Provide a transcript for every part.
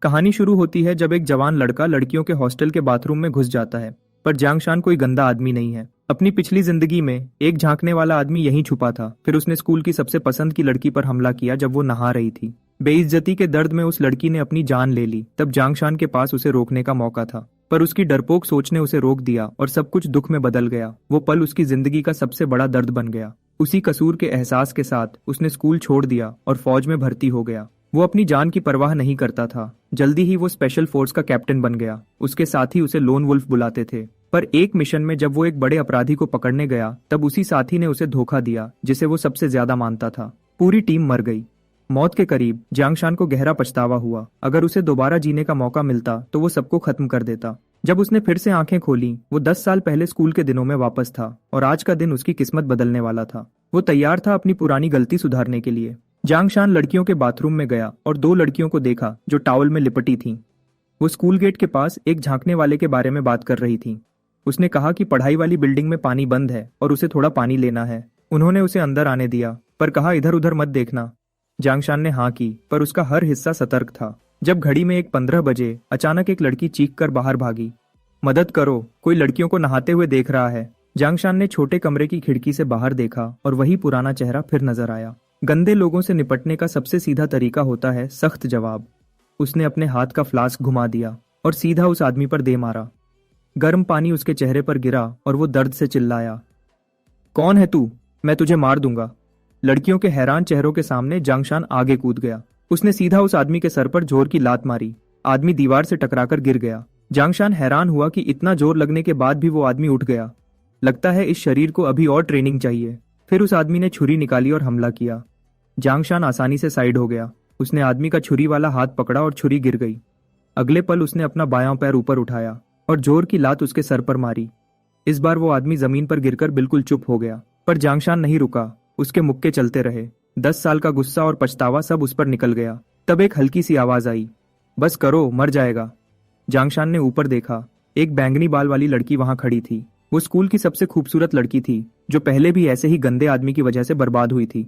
कहानी शुरू होती है जब एक जवान लड़का लड़कियों के हॉस्टल के बाथरूम में घुस जाता है। पर जांगशान कोई गंदा आदमी नहीं है। अपनी पिछली जिंदगी में एक झांकने वाला आदमी यहीं छुपा था। फिर उसने स्कूल की सबसे पसंद की लड़की पर हमला किया जब वो नहा रही थी। बेइज्जती के दर्द में उस लड़की ने अपनी जान ले ली। तब जांगशान के पास उसे रोकने का मौका था, पर उसकी डरपोक सोच ने उसे रोक दिया और सब कुछ दुख में बदल गया। वो पल उसकी जिंदगी का सबसे बड़ा दर्द बन गया। उसी कसूर के एहसास के साथ उसने स्कूल छोड़ दिया और फौज में भर्ती हो गया। वो अपनी जान की परवाह नहीं करता था। जल्दी ही वो स्पेशल फोर्स का कैप्टन बन गया। उसके साथी उसे लोन वुल्फ बुलाते थे। पर एक मिशन में जब वो एक बड़े अपराधी को पकड़ने गया, तब उसी साथी ने उसे धोखा दिया जिसे वो सबसे ज्यादा मानता था। पूरी टीम मर गई। मौत के करीब जांगशान को गहरा पछतावा हुआ। अगर उसे दोबारा जीने का मौका मिलता तो वो सबको खत्म कर देता। जब उसने फिर से आंखें खोली, वो 10 साल पहले स्कूल के दिनों में वापस था और आज का दिन उसकी किस्मत बदलने वाला था। वो तैयार था अपनी पुरानी गलती सुधारने के लिए। जांगशान लड़कियों के बाथरूम में गया और 2 लड़कियों को देखा जो टॉवल में लिपटी थीं। वो स्कूल गेट के पास एक झांकने वाले के बारे में बात कर रही थीं। उसने कहा कि पढ़ाई वाली बिल्डिंग में पानी बंद है और उसे थोड़ा पानी लेना है। उन्होंने उसे अंदर आने दिया, पर कहा इधर उधर मत देखना। जांगशान ने हाँ की, पर उसका हर हिस्सा सतर्क था। जब घड़ी में 15 बजे अचानक एक लड़की चीख कर बाहर भागी, मदद करो, कोई लड़कियों को नहाते हुए देख रहा है। जांगशान ने छोटे कमरे की खिड़की से बाहर देखा और वही पुराना चेहरा फिर नजर आया। गंदे लोगों से निपटने का सबसे सीधा तरीका होता है सख्त जवाब। उसने अपने हाथ का फ्लास्क घुमा दिया और सीधा उस आदमी पर दे मारा। गर्म पानी उसके चेहरे पर गिरा और वो दर्द से चिल्लाया, कौन है तू? मैं तुझे मार दूंगा। लड़कियों के हैरान चेहरों के सामने जांगशान आगे कूद गया। उसने सीधा उस आदमी के सर पर जोर की लात मारी। आदमी दीवार से टकराकर गिर गया। जांगशान हैरान हुआ कि इतना जोर लगने के बाद भी वो आदमी उठ गया। लगता है इस शरीर को अभी और ट्रेनिंग चाहिए। फिर उस आदमी ने छुरी निकाली और हमला किया। जांगशान आसानी से साइड हो गया। उसने आदमी का छुरी वाला हाथ पकड़ा और छुरी गिर गई। अगले पल उसने अपना बायां पैर ऊपर उठाया और जोर की लात उसके सर पर मारी। इस बार वो आदमी जमीन पर गिरकर बिल्कुल चुप हो गया, पर जांगशान नहीं रुका। उसके मुक्के चलते रहे। 10 साल का गुस्सा और पछतावा सब उस पर निकल गया। तब एक हल्की सी आवाज आई, बस करो, मर जाएगा। जांगशान ने ऊपर देखा। एक बैंगनी बाल वाली लड़की वहां खड़ी थी। वो स्कूल की सबसे खूबसूरत लड़की थी, जो पहले भी ऐसे ही गंदे आदमी की वजह से बर्बाद हुई थी।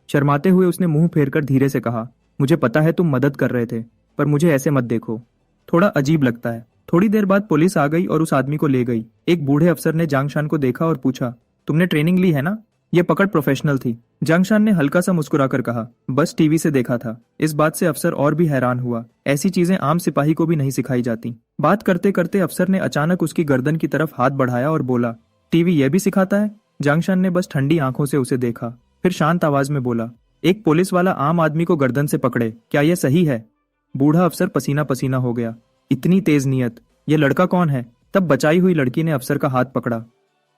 शर्माते हुए उसने मुंह फेरकर धीरे से कहा, मुझे पता है तुम मदद कर रहे थे, पर मुझे ऐसे मत देखो, थोड़ा अजीब लगता है। थोड़ी देर बाद पुलिस आ गई और उस आदमी को ले गई। एक बूढ़े अफसर ने जांगशान को देखा और पूछा, तुमने ट्रेनिंग ली है ना? यह पकड़ प्रोफेशनल थी। जांगशान ने हल्का सा मुस्कुराकर कहा, बस टीवी से देखा था। इस बात से अफसर और भी हैरान हुआ। ऐसी चीजें आम सिपाही को भी नहीं सिखाई जाती। बात करते करते अफसर ने अचानक उसकी गर्दन की तरफ हाथ बढ़ाया और बोला, टीवी यह भी सिखाता है? जांगशान ने बस ठंडी आंखों से उसे देखा, फिर शांत आवाज में बोला, एक पुलिस वाला आम आदमी को गर्दन से पकड़े, क्या यह सही है? बूढ़ा अफसर पसीना पसीना हो गया। इतनी तेज नियत, यह लड़का कौन है? तब बचाई हुई लड़की ने अफसर का हाथ पकड़ा।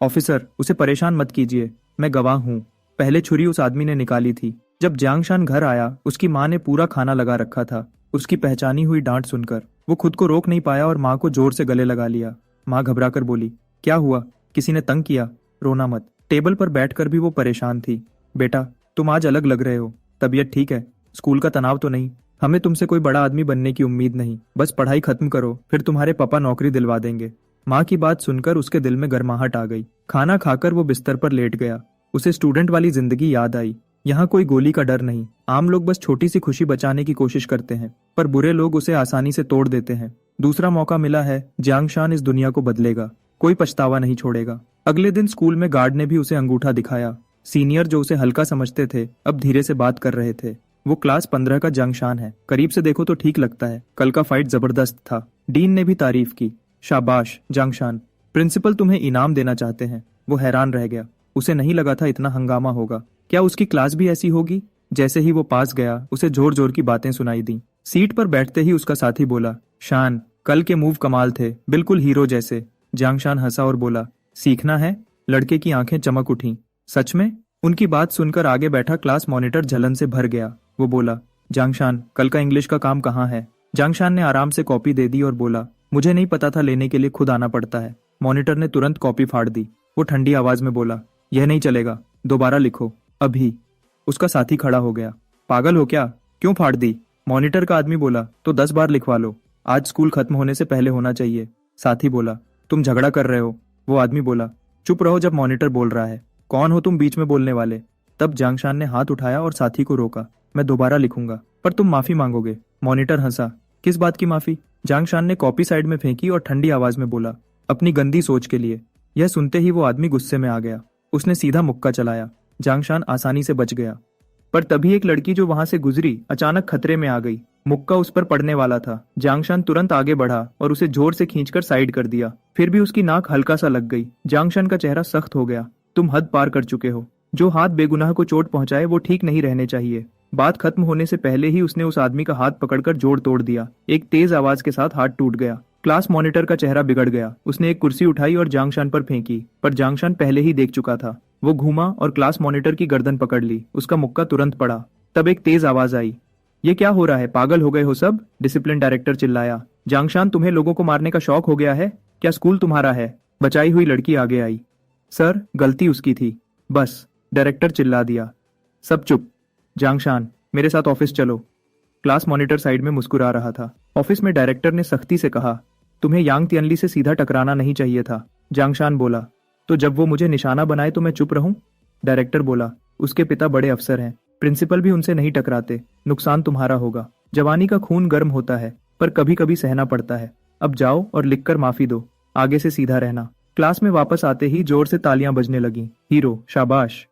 ऑफिसर, उसे परेशान मत कीजिए, मैं गवाह हूँ। पहले छुरी उस आदमी ने निकाली थी। जब जांगशान घर आया, उसकी माँ ने पूरा खाना लगा रखा था। उसकी पहचानी हुई डांट सुनकर वो खुद को रोक नहीं पाया और माँ को जोर से गले लगा लिया। माँ घबराकर बोली, क्या हुआ? किसी ने तंग किया? रोना मत। टेबल पर बैठकर भी वो परेशान थी। बेटा, तुम आज अलग लग रहे हो। तबीयत ठीक है? स्कूल का तनाव तो नहीं? हमें तुमसे कोई बड़ा आदमी बनने की उम्मीद नहीं। बस पढ़ाई खत्म करो, फिर तुम्हारे पापा नौकरी दिलवा देंगे। माँ की बात सुनकर उसके दिल में गर्माहट आ गई। खाना खाकर वो बिस्तर पर लेट गया। उसे स्टूडेंट वाली जिंदगी याद आई। यहाँ कोई गोली का डर नहीं। आम लोग बस छोटी सी खुशी बचाने की कोशिश करते हैं, पर बुरे लोग उसे आसानी से तोड़ देते हैं। दूसरा मौका मिला है। जांगशान इस दुनिया को बदलेगा। कोई पछतावा नहीं छोड़ेगा। अगले दिन स्कूल में गार्ड ने भी उसे अंगूठा दिखाया। सीनियर जो उसे हल्का समझते थे, अब धीरे से बात कर रहे थे। वो क्लास 15 का जांगशान है। करीब से देखो तो ठीक लगता है। कल का फाइट जबरदस्त था। डीन ने भी तारीफ की। शाबाश जांगशान, प्रिंसिपल तुम्हें इनाम देना चाहते हैं। वो हैरान रह गया। उसे नहीं लगा था इतना हंगामा होगा। क्या उसकी क्लास भी ऐसी होगी? जैसे ही वो पास गया, उसे जोर जोर की बातें सुनाई दी। सीट पर बैठते ही उसका साथी बोला, शान, कल के मूव कमाल थे, बिल्कुल हीरो जैसे। जांगशान हंसा और बोला, सीखना है? लड़के की आंखें चमक उठी। सच में? उनकी बात सुनकर आगे बैठा क्लास मॉनिटर जलन से भर गया। वो बोला, जांगशान, कल का इंग्लिश का काम कहाँ है? जांगशान ने आराम से कॉपी दे दी और बोला, मुझे नहीं पता था, लेने के लिए खुद आना पड़ता है। मॉनिटर ने तुरंत कॉपी फाड़ दी। वो ठंडी आवाज में बोला, यह नहीं चलेगा, दोबारा लिखो, अभी। उसका साथी खड़ा हो गया। पागल हो क्या? क्यों फाड़ दी? मॉनिटर का आदमी बोला, तो 10 बार लिखवा लो। आज स्कूल खत्म होने से पहले होना चाहिए। साथी बोला, तुम झगड़ा कर रहे हो। वो आदमी बोला, चुप रहो जब मॉनिटर बोल रहा है। कौन हो तुम बीच में बोलने वाले? तब जांगशान ने हाथ उठाया और साथी को रोका। मैं दोबारा लिखूंगा, पर तुम माफी मांगोगे। मॉनिटर हंसा। किस बात की माफी? जांगशान ने कॉपी साइड में फेंकी और ठंडी आवाज में बोला, अपनी गंदी सोच के लिए। यह सुनते ही वो आदमी गुस्से में आ गया। उसने सीधा मुक्का चलाया। जांगशान आसानी से बच गया, पर तभी एक लड़की जो वहां से गुजरी अचानक खतरे में आ गई। मुक्का उस पर पड़ने वाला था। जांगशान तुरंत आगे बढ़ा और उसे जोर से खींचकर साइड कर दिया। फिर भी उसकी नाक हल्का सा लग गई। जांगशान का चेहरा सख्त हो गया। तुम हद पार कर चुके हो। जो हाथ बेगुनाह को चोट पहुंचाए वो ठीक नहीं रहने चाहिए। बात खत्म होने से पहले ही उसने उस आदमी का हाथ पकड़कर जोड़ तोड़ दिया। एक तेज आवाज के साथ हाथ टूट गया। क्लास मॉनिटर का चेहरा बिगड़ गया। उसने एक कुर्सी उठाई और जांगशान पर फेंकी, पर जांगशान पहले ही देख चुका था। वो घूमा और क्लास मॉनिटर की गर्दन पकड़ ली। उसका मुक्का तुरंत पड़ा। तब एक तेज आवाज आई, ये क्या हो रहा है? पागल हो गए हो सब? डिसिप्लिन डायरेक्टर चिल्लाया। जांगशान, तुम्हें लोगों को मारने का शौक हो गया है? क्या स्कूल तुम्हारा है? बचाई हुई लड़की आगे आई। सर, गलती उसकी थी, बस, डायरेक्टर चिल्ला दिया। सब चुप। जांगशान, मेरे साथ ऑफिस चलो। क्लास मॉनिटर साइड में मुस्कुरा रहा था। ऑफिस में डायरेक्टर ने सख्ती से कहा, तुम्हें यांग तियनली से सीधा टकराना नहीं चाहिए था। जांगशान बोला, तो जब वो मुझे निशाना बनाए तो मैं चुप रहूं? डायरेक्टर बोला, उसके पिता बड़े अफसर हैं, प्रिंसिपल भी उनसे नहीं टकराते। नुकसान तुम्हारा होगा। जवानी का खून गर्म होता है, पर कभी कभी सहना पड़ता है। अब जाओ और लिखकर माफी दो। आगे से सीधा रहना। क्लास में वापस आते ही जोर से तालियां बजने लगी। हीरो, शाबाश।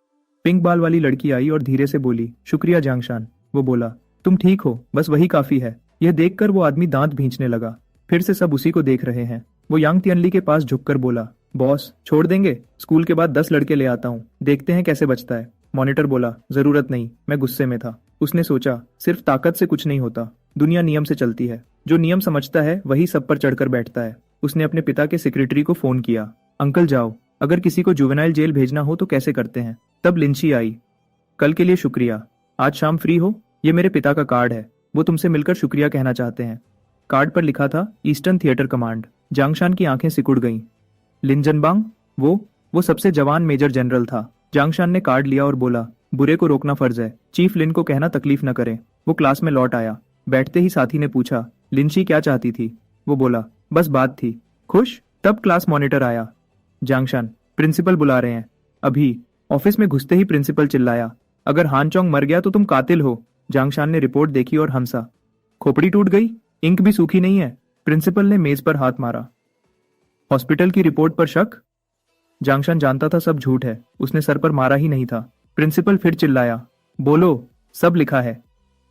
पिंक बाल वाली लड़की आई और धीरे से बोली, शुक्रिया जांगशान। वो बोला, तुम ठीक हो, बस वही काफी है। यह देखकर वो आदमी दांत भींचने लगा। फिर से सब उसी को देख रहे हैं। वो यांग तियनली के पास झुककर बोला, बॉस, छोड़ देंगे? स्कूल के बाद 10 लड़के ले आता हूँ, देखते हैं कैसे बचता है। मॉनिटर बोला, जरूरत नहीं, मैं गुस्से में था। उसने सोचा, सिर्फ ताकत से कुछ नहीं होता, दुनिया नियम से चलती है। जो नियम समझता है वही सब पर चढ़कर बैठता है। उसने अपने पिता के सेक्रेटरी को फोन किया, अंकल जाओ, अगर किसी को जुवेनाइल जेल भेजना हो तो कैसे करते हैं? तब लिंची आई, कल के लिए शुक्रिया, आज शाम फ्री हो? ये मेरे पिता का कार्ड है, वो तुमसे मिलकर शुक्रिया कहना चाहते हैं। कार्ड पर लिखा था, ईस्टर्न थिएटर कमांड। जांगशान की आंखें सिकुड़ गईं। लिन जनबांग, वो सबसे जवान मेजर जनरल था। जांगशान ने कार्ड लिया और बोला, बुरे को रोकना फर्ज है, चीफ लिन को कहना तकलीफ न करें। वो क्लास में लौट आया। बैठते ही साथी ने पूछा, लिंची क्या चाहती थी? वो बोला, बस बात थी। खुश? तब क्लास मॉनिटर आया। जांगशान, प्रिंसिपल बुला रहे हैं अभी। ऑफिस में घुसते ही प्रिंसिपल चिल्लाया, अगर हानचोंग मर गया तो तुम कातिल हो। जांगशान ने रिपोर्ट देखी और हंसा। खोपड़ी टूट गई? इंक भी सूखी नहीं है। प्रिंसिपल ने मेज पर हाथ मारा। हॉस्पिटल की रिपोर्ट पर शक? जांगशान जानता था सब झूठ है, उसने सर पर मारा ही नहीं था। प्रिंसिपल फिर चिल्लाया, बोलो, सब लिखा है,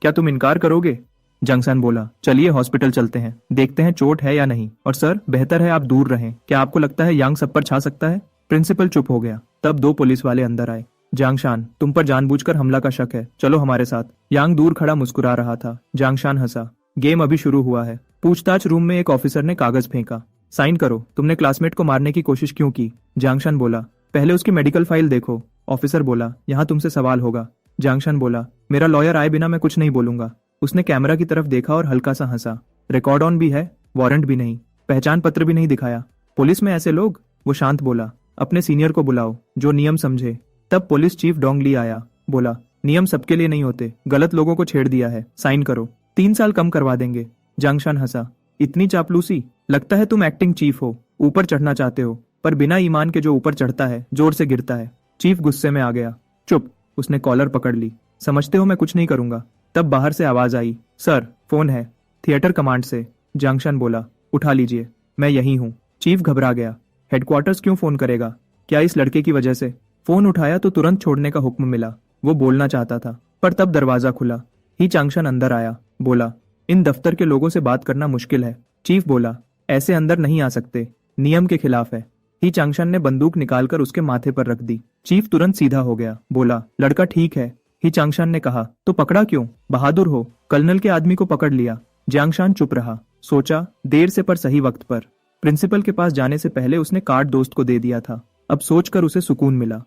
क्या तुम इनकार करोगे? जांगशान बोला, चलिए हॉस्पिटल चलते हैं, देखते हैं चोट है या नहीं। और सर, बेहतर है आप दूर रहें। क्या आपको लगता है यांग सब पर छा सकता है? प्रिंसिपल चुप हो गया। तब 2 पुलिस वाले अंदर आए। जांगशान, तुम पर जानबूझकर हमला का शक है, चलो हमारे साथ। यांग दूर खड़ा मुस्कुरा रहा था। जांगशान हंसा। गेम अभी शुरू हुआ है। पूछताछ रूम में एक ऑफिसर ने कागज फेंका। साइन करो, तुमने क्लासमेट को मारने की कोशिश क्यों की? जांगशान बोला, पहले उसकी मेडिकल फाइल देखो। ऑफिसर बोला, यहाँ तुमसे सवाल होगा। जांगशान बोला, मेरा लॉयर आए बिना मैं कुछ नहीं बोलूंगा। उसने कैमरा की तरफ देखा और हल्का सा हंसा। रिकॉर्ड ऑन भी है, वारंट भी नहीं, पहचान पत्र भी नहीं दिखाया। पुलिस में ऐसे लोग? वो शांत बोला, अपने सीनियर को बुलाओ जो नियम समझे। तब पुलिस चीफ डोंगली आया। बोला, नियम सबके लिए नहीं होते, गलत लोगों को छेड़ दिया है, साइन करो, 3 साल कम करवा देंगे। जांगशान हंसा, इतनी चापलूसी? लगता है तुम एक्टिंग चीफ हो, ऊपर चढ़ना चाहते हो, पर बिना ईमान के जो ऊपर चढ़ता है जोर से गिरता है। चीफ गुस्से में आ गया। चुप। उसने कॉलर पकड़ ली। समझते हो मैं कुछ नहीं करूंगा। तब बाहर से आवाज आई, सर, फोन है, थिएटर कमांड से। जांगशान बोला, उठा लीजिए, मैं यहीं हूँ। चीफ घबरा गया। हेडक्वार्टर्स क्यों फोन करेगा? क्या इस लड़के की वजह से? फोन उठाया तो तुरंत छोड़ने का हुक्म मिला। वो बोलना चाहता था, पर तब दरवाजा खुला। ही चांगशान अंदर आया। बोला, इन दफ्तर के लोगों से बात करना मुश्किल है। चीफ बोला, ऐसे अंदर नहीं आ सकते, नियम के खिलाफ है। ही चांगशान ने बंदूक निकालकर उसके माथे पर रख दी। चीफ तुरंत सीधा हो गया। बोला, लड़का ठीक है। ही चांगशान ने कहा, तो पकड़ा क्यों? बहादुर हो, कर्नल के आदमी को पकड़ लिया। जांगशान चुप रहा। सोचा, देर से पर सही वक्त पर। प्रिंसिपल के पास जाने से पहले उसने कार्ड दोस्त को दे दिया था। अब सोचकर उसे सुकून मिला।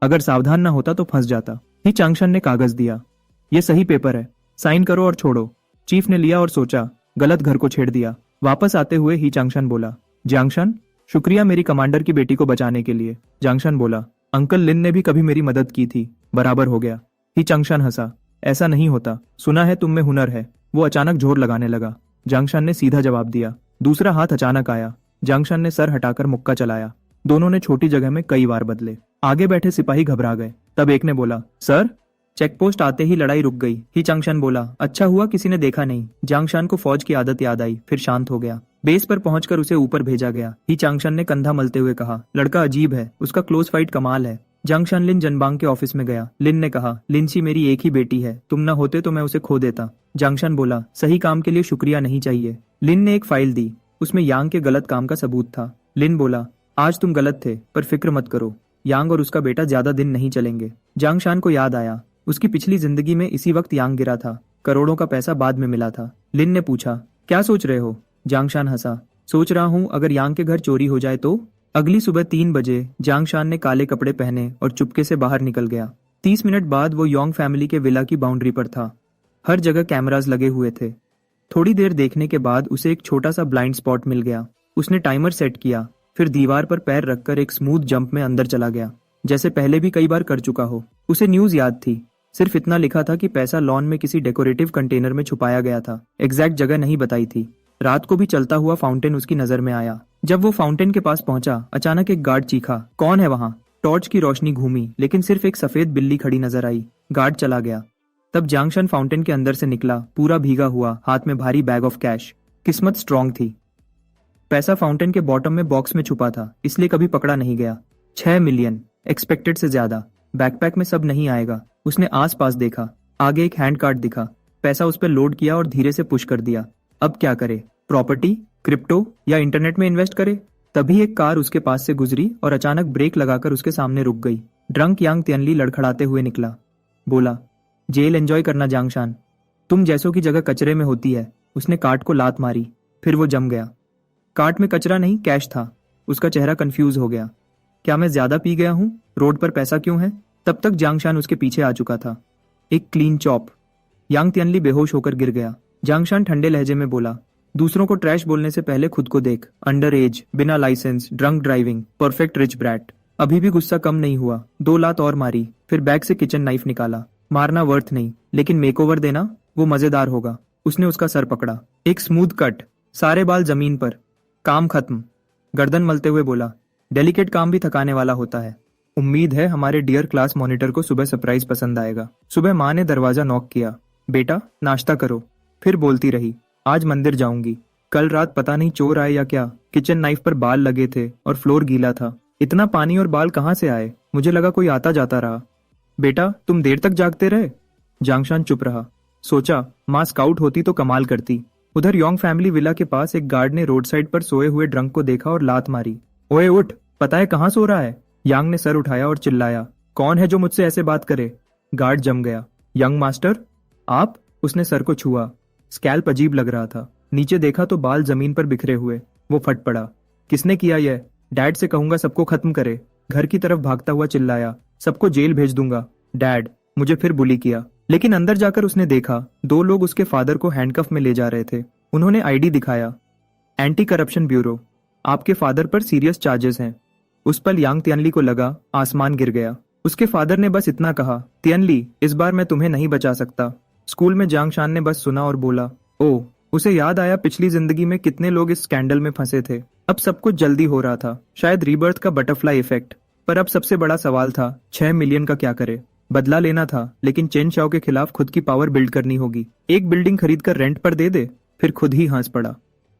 अगर सावधान न होता तो फंस जाता। ही चांगशान ने कागज दिया। ये सही पेपर है, साइन करो और छोड़ो। चीफ ने लिया और सोचा, गलत घर को छेड़ दिया। वापस आते हुए ही चांगशान बोला, जांगशान, शुक्रिया मेरी कमांडर की बेटी को बचाने के लिए। जांगशान बोला, अंकल लिन ने भी कभी मेरी मदद की थी, बराबर हो गया। ही चांगशान हंसा, ऐसा नहीं होता, सुना है तुम में हुनर है। वो अचानक जोर लगाने लगा। जांगशान ने सीधा जवाब दिया। दूसरा हाथ अचानक आया। जांगशान ने सर हटाकर मुक्का चलाया। दोनों ने छोटी जगह में कई बार बदले। आगे बैठे सिपाही घबरा गए। तब एक ने बोला, सर। चेकपोस्ट आते ही लड़ाई रुक गई। ही चांगशान बोला, अच्छा हुआ किसी ने देखा नहीं। जांगशान को फौज की आदत याद आई, फिर शांत हो गया। बेस पर पहुंचकर उसे ऊपर भेजा गया। ही चांगशान ने कंधा मलते हुए कहा, लड़का अजीब है, उसका क्लोज फाइट कमाल है। जांगशान लिन जनबांग के ऑफिस में गया। लिन ने कहा, लिनसी मेरी एक ही बेटी है, तुम न होते तो मैं उसे खो देता। जांगशान बोला, सही काम के लिए शुक्रिया नहीं चाहिए। लिन ने एक फाइल दी, उसमें यांग के गलत काम का सबूत था। लिन बोला, आज तुम गलत थे, पर फिक्र मत करो, यांग और उसका बेटा ज्यादा दिन नहीं चलेंगे। जांगशान को याद आया, उसकी पिछली जिंदगी में इसी वक्त यांग गिरा था, करोड़ों का पैसा बाद में मिला था। लिन ने पूछा, क्या सोच रहे हो? जांगशान हंसा, सोच रहा हूँ अगर यांग के घर चोरी हो जाए तो। अगली सुबह 3 बजे जांगशान ने काले कपड़े पहने और चुपके से बाहर निकल गया। 30 मिनट बाद वो योंग फैमिली के विला की बाउंड्री पर था। हर जगह कैमरास लगे हुए थे। थोड़ी देर देखने के बाद उसे एक छोटा सा ब्लाइंड स्पॉट मिल गया। उसने टाइमर सेट किया, फिर दीवार पर पैर रखकर एक स्मूथ जंप में अंदर चला गया, जैसे पहले भी कई बार कर चुका हो। उसे न्यूज याद थी, सिर्फ इतना लिखा था कि पैसा लॉन में किसी डेकोरेटिव कंटेनर में छुपाया गया था। एग्जैक्ट जगह नहीं बताई थी। रात को भी चलता हुआ फाउंटेन उसकी नजर में आया। जब वो फाउंटेन के पास पहुंचा, अचानक एक गार्ड चीखा, कौन है वहां? टॉर्च की रोशनी घूमी, लेकिन सिर्फ एक सफेद बिल्ली खड़ी नजर आई। गार्ड चला गया। तब जांगशान फाउंटेन के अंदर से निकला, पूरा भीगा हुआ, हाथ में भारी बैग ऑफ कैश। किस्मत स्ट्रांग थी। पैसा फाउंटेन के बॉटम में बॉक्स में छुपा था, इसलिए कभी पकड़ा नहीं गया। 6 मिलियन, एक्सपेक्टेड से ज्यादा। बैकपैक में सब नहीं आएगा। उसने आस पास देखा, आगे एक हैंड कार्ड दिखा। पैसा उस पर लोड किया और धीरे से पुश कर दिया। अब क्या करे? प्रॉपर्टी, क्रिप्टो या इंटरनेट में इन्वेस्ट करे? तभी एक कार उसके पास से गुजरी और अचानक ब्रेक लगाकर उसके सामने रुक गई। ड्रंक यांग तियनली लड़खड़ाते हुए निकला। बोला, जेल एंजॉय करना जांगशान, तुम जैसों की जगह कचरे में होती है। उसने कार्ट को लात मारी, फिर वो जम गया। कार्ट में कचरा नहीं, कैश था। उसका चेहरा कंफ्यूज हो गया। क्या मैं ज्यादा पी गया हूँ? रोड पर पैसा क्यों है? तब तक जांगशान उसके पीछे आ चुका था। एक क्लीन चॉप। यांग तियनली बेहोश होकर गिर गया। जांगशान ठंडे लहजे में बोला, दूसरों को ट्रैश बोलने से पहले खुद को देख। अंडर एज, बिना licence, drunk driving, perfect rich brat. अभी भी गुस्सा कम नहीं हुआ। 2 लात और मारी, फिर बैग से किचन नाइफ निकाला। मारना वर्थ नहीं, लेकिन मेकओवर देना वो मजेदार होगा। उसने उसका सर पकड़ा, एक स्मूथ कट, सारे बाल जमीन पर। काम खत्म। गर्दन मलते हुए बोला, डेलिकेट काम भी थकाने वाला होता है। उम्मीद है हमारे डियर क्लास मॉनिटर को सुबह सरप्राइज पसंद आएगा। सुबह माँ ने दरवाजा नॉक किया, बेटा नाश्ता करो। फिर बोलती रही, आज मंदिर जाऊंगी। कल रात पता नहीं चोर आए या क्या। किचन नाइफ पर बाल लगे थे और फ्लोर गीला था। इतना पानी और बाल कहाँ से आए? मुझे लगा कोई आता जाता रहा। बेटा तुम देर तक जागते रहे? जांगशान चुप रहा। सोचा, माँ स्काउट होती तो कमाल करती। उधर योंग फैमिली विला के पास एक गार्ड ने रोड साइड पर सोए हुए ड्रंक को देखा और लात मारी। ओए उठ, पता है कहाँ सो रहा है? यांग ने सर उठाया और चिल्लाया, कौन है जो मुझसे ऐसे बात करे? गार्ड जम गया। यंग मास्टर, आप? उसने सर को छुआ। स्कैल्प अजीब लग रहा था। नीचे देखा तो बाल जमीन पर बिखरे हुए। वो फट पड़ा। किसने किया यह? डैड से कहूंगा सबको खत्म करे। घर की तरफ भागता हुआ चिल्लाया, सबको जेल भेज दूंगा। डैड, मुझे फिर बुली किया। लेकिन अंदर जाकर उसने देखा 2 लोग उसके फादर को हैंडकफ में ले जा रहे थे। उन्होंने आईडी दिखाया, एंटी करप्शन ब्यूरो। आपके फादर पर सीरियस चार्जेस हैं। उस पल यांग तियनली को लगा आसमान गिर गया। उसके फादर ने बस इतना कहा, तियनली इस बार मैं तुम्हें नहीं बचा सकता। स्कूल में जांगशान ने बस सुना और बोला, ओह। उसे याद आया पिछली जिंदगी में कितने लोग इस स्कैंडल में फंसे थे। अब सब कुछ जल्दी हो रहा था, शायद रीबर्थ का बटरफ्लाई इफेक्ट। पर अब सबसे बड़ा सवाल था, 6 मिलियन का क्या करे? बदला लेना था, लेकिन चेन शाओ के खिलाफ खुद की पावर बिल्ड करनी होगी। एक बिल्डिंग खरीदकर रेंट पर दे दे। फिर खुद ही हंस पड़ा।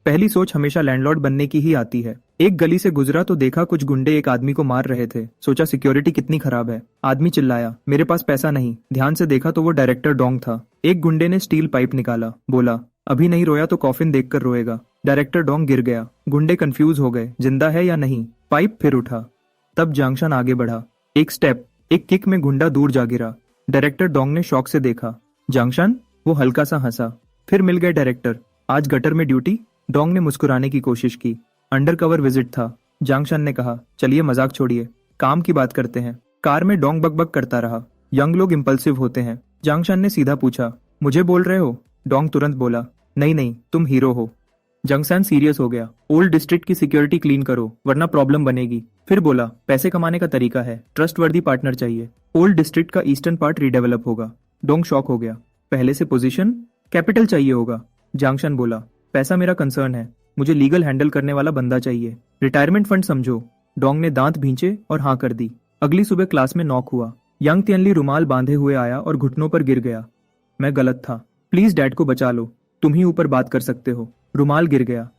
पहली सोच हमेशा लैंडलॉर्ड बनने की ही आती है। एक गली से गुजरा तो देखा कुछ गुंडे एक आदमी को मार रहे थे। सोचा सिक्योरिटी कितनी खराब है। आदमी चिल्लाया, मेरे पास पैसा नहीं। ध्यान से देखा तो वो डायरेक्टर डोंग था। एक गुंडे ने स्टील पाइप निकाला, बोला, अभी नहीं रोया तो कॉफिन देखकर रोएगा। डायरेक्टर डोंग गिर गया। गुंडे कंफ्यूज हो गए, जिंदा है या नहीं। पाइप फिर उठा। तब जांगशान आगे बढ़ा। एक स्टेप, एक किक में गुंडा दूर जा गिरा। डायरेक्टर डोंग ने शौक से देखा। जांगशान? वो हल्का सा हंसा। फिर मिल गए डायरेक्टर। आज गटर में ड्यूटी? डोंग ने मुस्कुराने की कोशिश की। अंडर कवर विजिट था। जांगशान ने कहा, चलिए मजाक छोड़िए, काम की बात करते हैं। कार में डोंग बकबक करता रहा। यंग लोग इंपल्सिव होते हैं। जांगशान ने सीधा पूछा, मुझे बोल रहे हो? डोंग तुरंत बोला, नहीं, तुम हीरो हो। जांगशान सीरियस हो गया। ओल्ड डिस्ट्रिक्ट की सिक्योरिटी क्लीन करो, वरना प्रॉब्लम बनेगी। फिर बोला, पैसे कमाने का तरीका है, ट्रस्टवर्दी पार्टनर चाहिए। ओल्ड डिस्ट्रिक्ट का ईस्टर्न पार्ट रीडेवलप होगा। डोंग शॉक हो गया। पहले से पोजीशन, कैपिटल चाहिए होगा। जांगशान बोला, पैसा मेरा कंसर्न है, मुझे लीगल हैंडल करने वाला बंदा चाहिए। रिटायरमेंट फंड समझो। डोंग ने दांत भींचे और हाँ कर दी। अगली सुबह क्लास में नॉक हुआ। यांग तियनली रुमाल बांधे हुए आया और घुटनों पर गिर गया। मैं गलत था, प्लीज डैड को बचा लो, तुम ही ऊपर बात कर सकते हो। रुमाल गिर गया।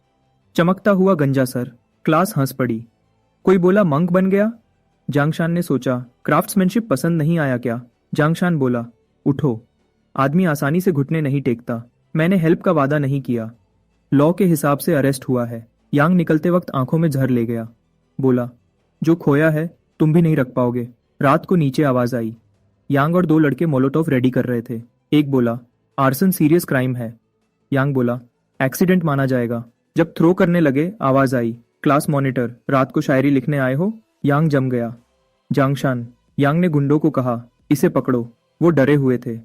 चमकता हुआ गंजा सर। क्लास हंस पड़ी। कोई बोला मंक बन गया। जांगशान ने सोचा, क्राफ्ट्समैनशिप पसंद नहीं आया क्या। जांगशान बोला, उठो। आदमी आसानी से घुटने नहीं टेकता। मैंने हेल्प का वादा नहीं किया। लॉ के हिसाब से अरेस्ट हुआ है। यांग निकलते वक्त आंखों में जहर ले गया। बोला, जो खोया है तुम भी नहीं रख पाओगे। रात को नीचे आवाज आई। यांग और दो लड़के मोलोटोव रेडी कर रहे थे। एक बोला, आर्सन सीरियस क्राइम है। यांग बोला, एक्सीडेंट माना जाएगा। जब थ्रो करने लगे आवाज आई, क्लास मॉनिटर, रात को शायरी लिखने आए हो। यांग जम गया। जांगशान। यांग ने गुंडों को कहा, इसे पकड़ो। वो डरे हुए थे।